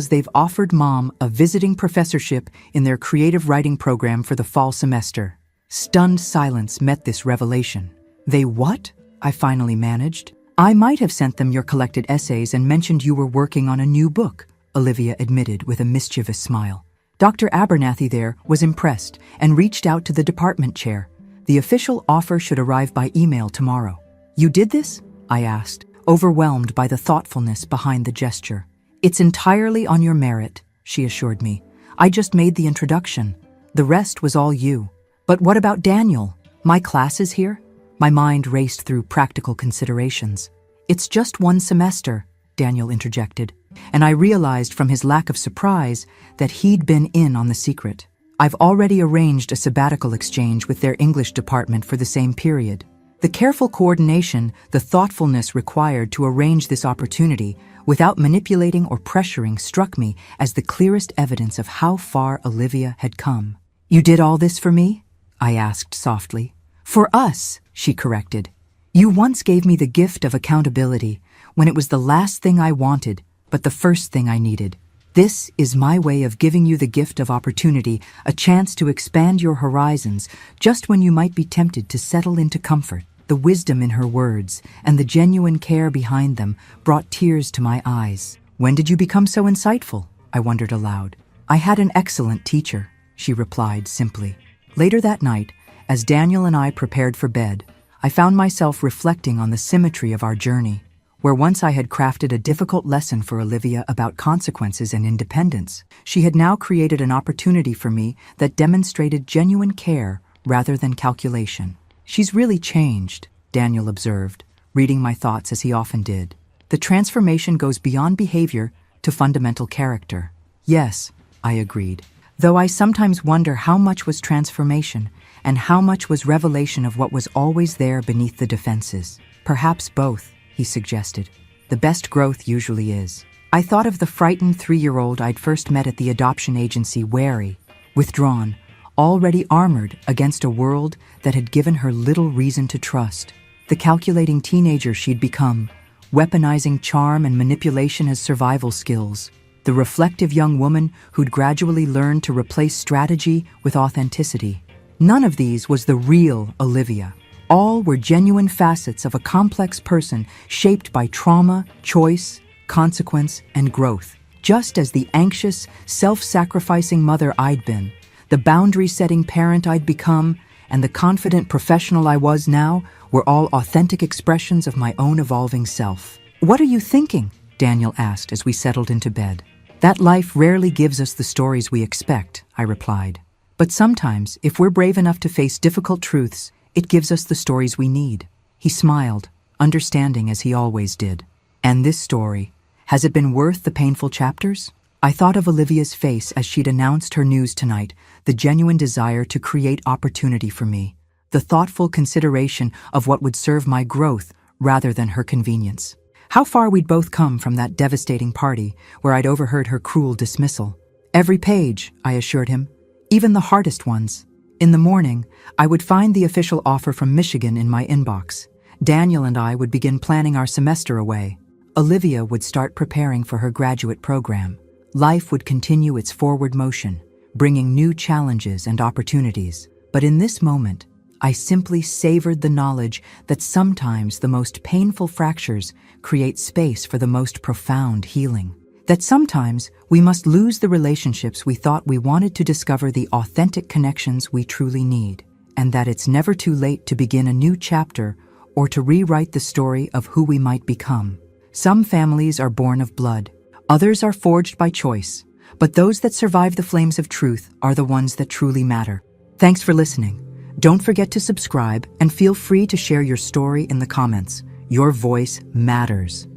they've offered Mom a visiting professorship in their creative writing program for the fall semester." Stunned silence met this revelation. "They what?" I finally managed. "I might have sent them your collected essays and mentioned you were working on a new book," Olivia admitted with a mischievous smile. Dr. Abernathy there was impressed and reached out to the department chair. "The official offer should arrive by email tomorrow." "You did this?" I asked, overwhelmed by the thoughtfulness behind the gesture. "It's entirely on your merit," she assured me. "I just made the introduction. The rest was all you." "But what about Daniel? My class is here?" My mind raced through practical considerations. "It's just one semester," Daniel interjected, and I realized from his lack of surprise that he'd been in on the secret. "I've already arranged a sabbatical exchange with their English department for the same period." The careful coordination, the thoughtfulness required to arrange this opportunity without manipulating or pressuring struck me as the clearest evidence of how far Olivia had come. "You did all this for me?" I asked softly. "For us," she corrected. "You once gave me the gift of accountability when it was the last thing I wanted, but the first thing I needed. This is my way of giving you the gift of opportunity, a chance to expand your horizons just when you might be tempted to settle into comfort." The wisdom in her words and the genuine care behind them brought tears to my eyes. "When did you become so insightful?" I wondered aloud. "I had an excellent teacher," she replied simply. Later that night, as Daniel and I prepared for bed, I found myself reflecting on the symmetry of our journey. Where once I had crafted a difficult lesson for Olivia about consequences and independence, she had now created an opportunity for me that demonstrated genuine care rather than calculation. "She's really changed," Daniel observed, reading my thoughts as he often did. "The transformation goes beyond behavior to fundamental character." "Yes," I agreed, though I sometimes wonder how much was transformation and how much was revelation of what was always there beneath the defenses. "Perhaps both," he suggested. "The best growth usually is." I thought of the frightened 3-year-old I'd first met at the adoption agency, wary, withdrawn, already armored against a world that had given her little reason to trust. The calculating teenager she'd become, weaponizing charm and manipulation as survival skills. The reflective young woman who'd gradually learned to replace strategy with authenticity. None of these was the real Olivia. All were genuine facets of a complex person shaped by trauma, choice, consequence, and growth. Just as the anxious, self-sacrificing mother I'd been, the boundary-setting parent I'd become, and the confident professional I was now were all authentic expressions of my own evolving self. "What are you thinking?" Daniel asked as we settled into bed. "That life rarely gives us the stories we expect," I replied. "But sometimes, if we're brave enough to face difficult truths, it gives us the stories we need." He smiled, understanding as he always did. "And this story, has it been worth the painful chapters?" I thought of Olivia's face as she'd announced her news tonight, the genuine desire to create opportunity for me, the thoughtful consideration of what would serve my growth rather than her convenience. How far we'd both come from that devastating party where I'd overheard her cruel dismissal. Every page, I assured him, even the hardest ones. In the morning, I would find the official offer from Michigan in my inbox. Daniel and I would begin planning our semester away. Olivia would start preparing for her graduate program. Life would continue its forward motion, bringing new challenges and opportunities. But in this moment, I simply savored the knowledge that sometimes the most painful fractures create space for the most profound healing. That sometimes we must lose the relationships we thought we wanted to discover the authentic connections we truly need, and that it's never too late to begin a new chapter or to rewrite the story of who we might become. Some families are born of blood, others are forged by choice, but those that survive the flames of truth are the ones that truly matter. Thanks for listening. Don't forget to subscribe and feel free to share your story in the comments. Your voice matters.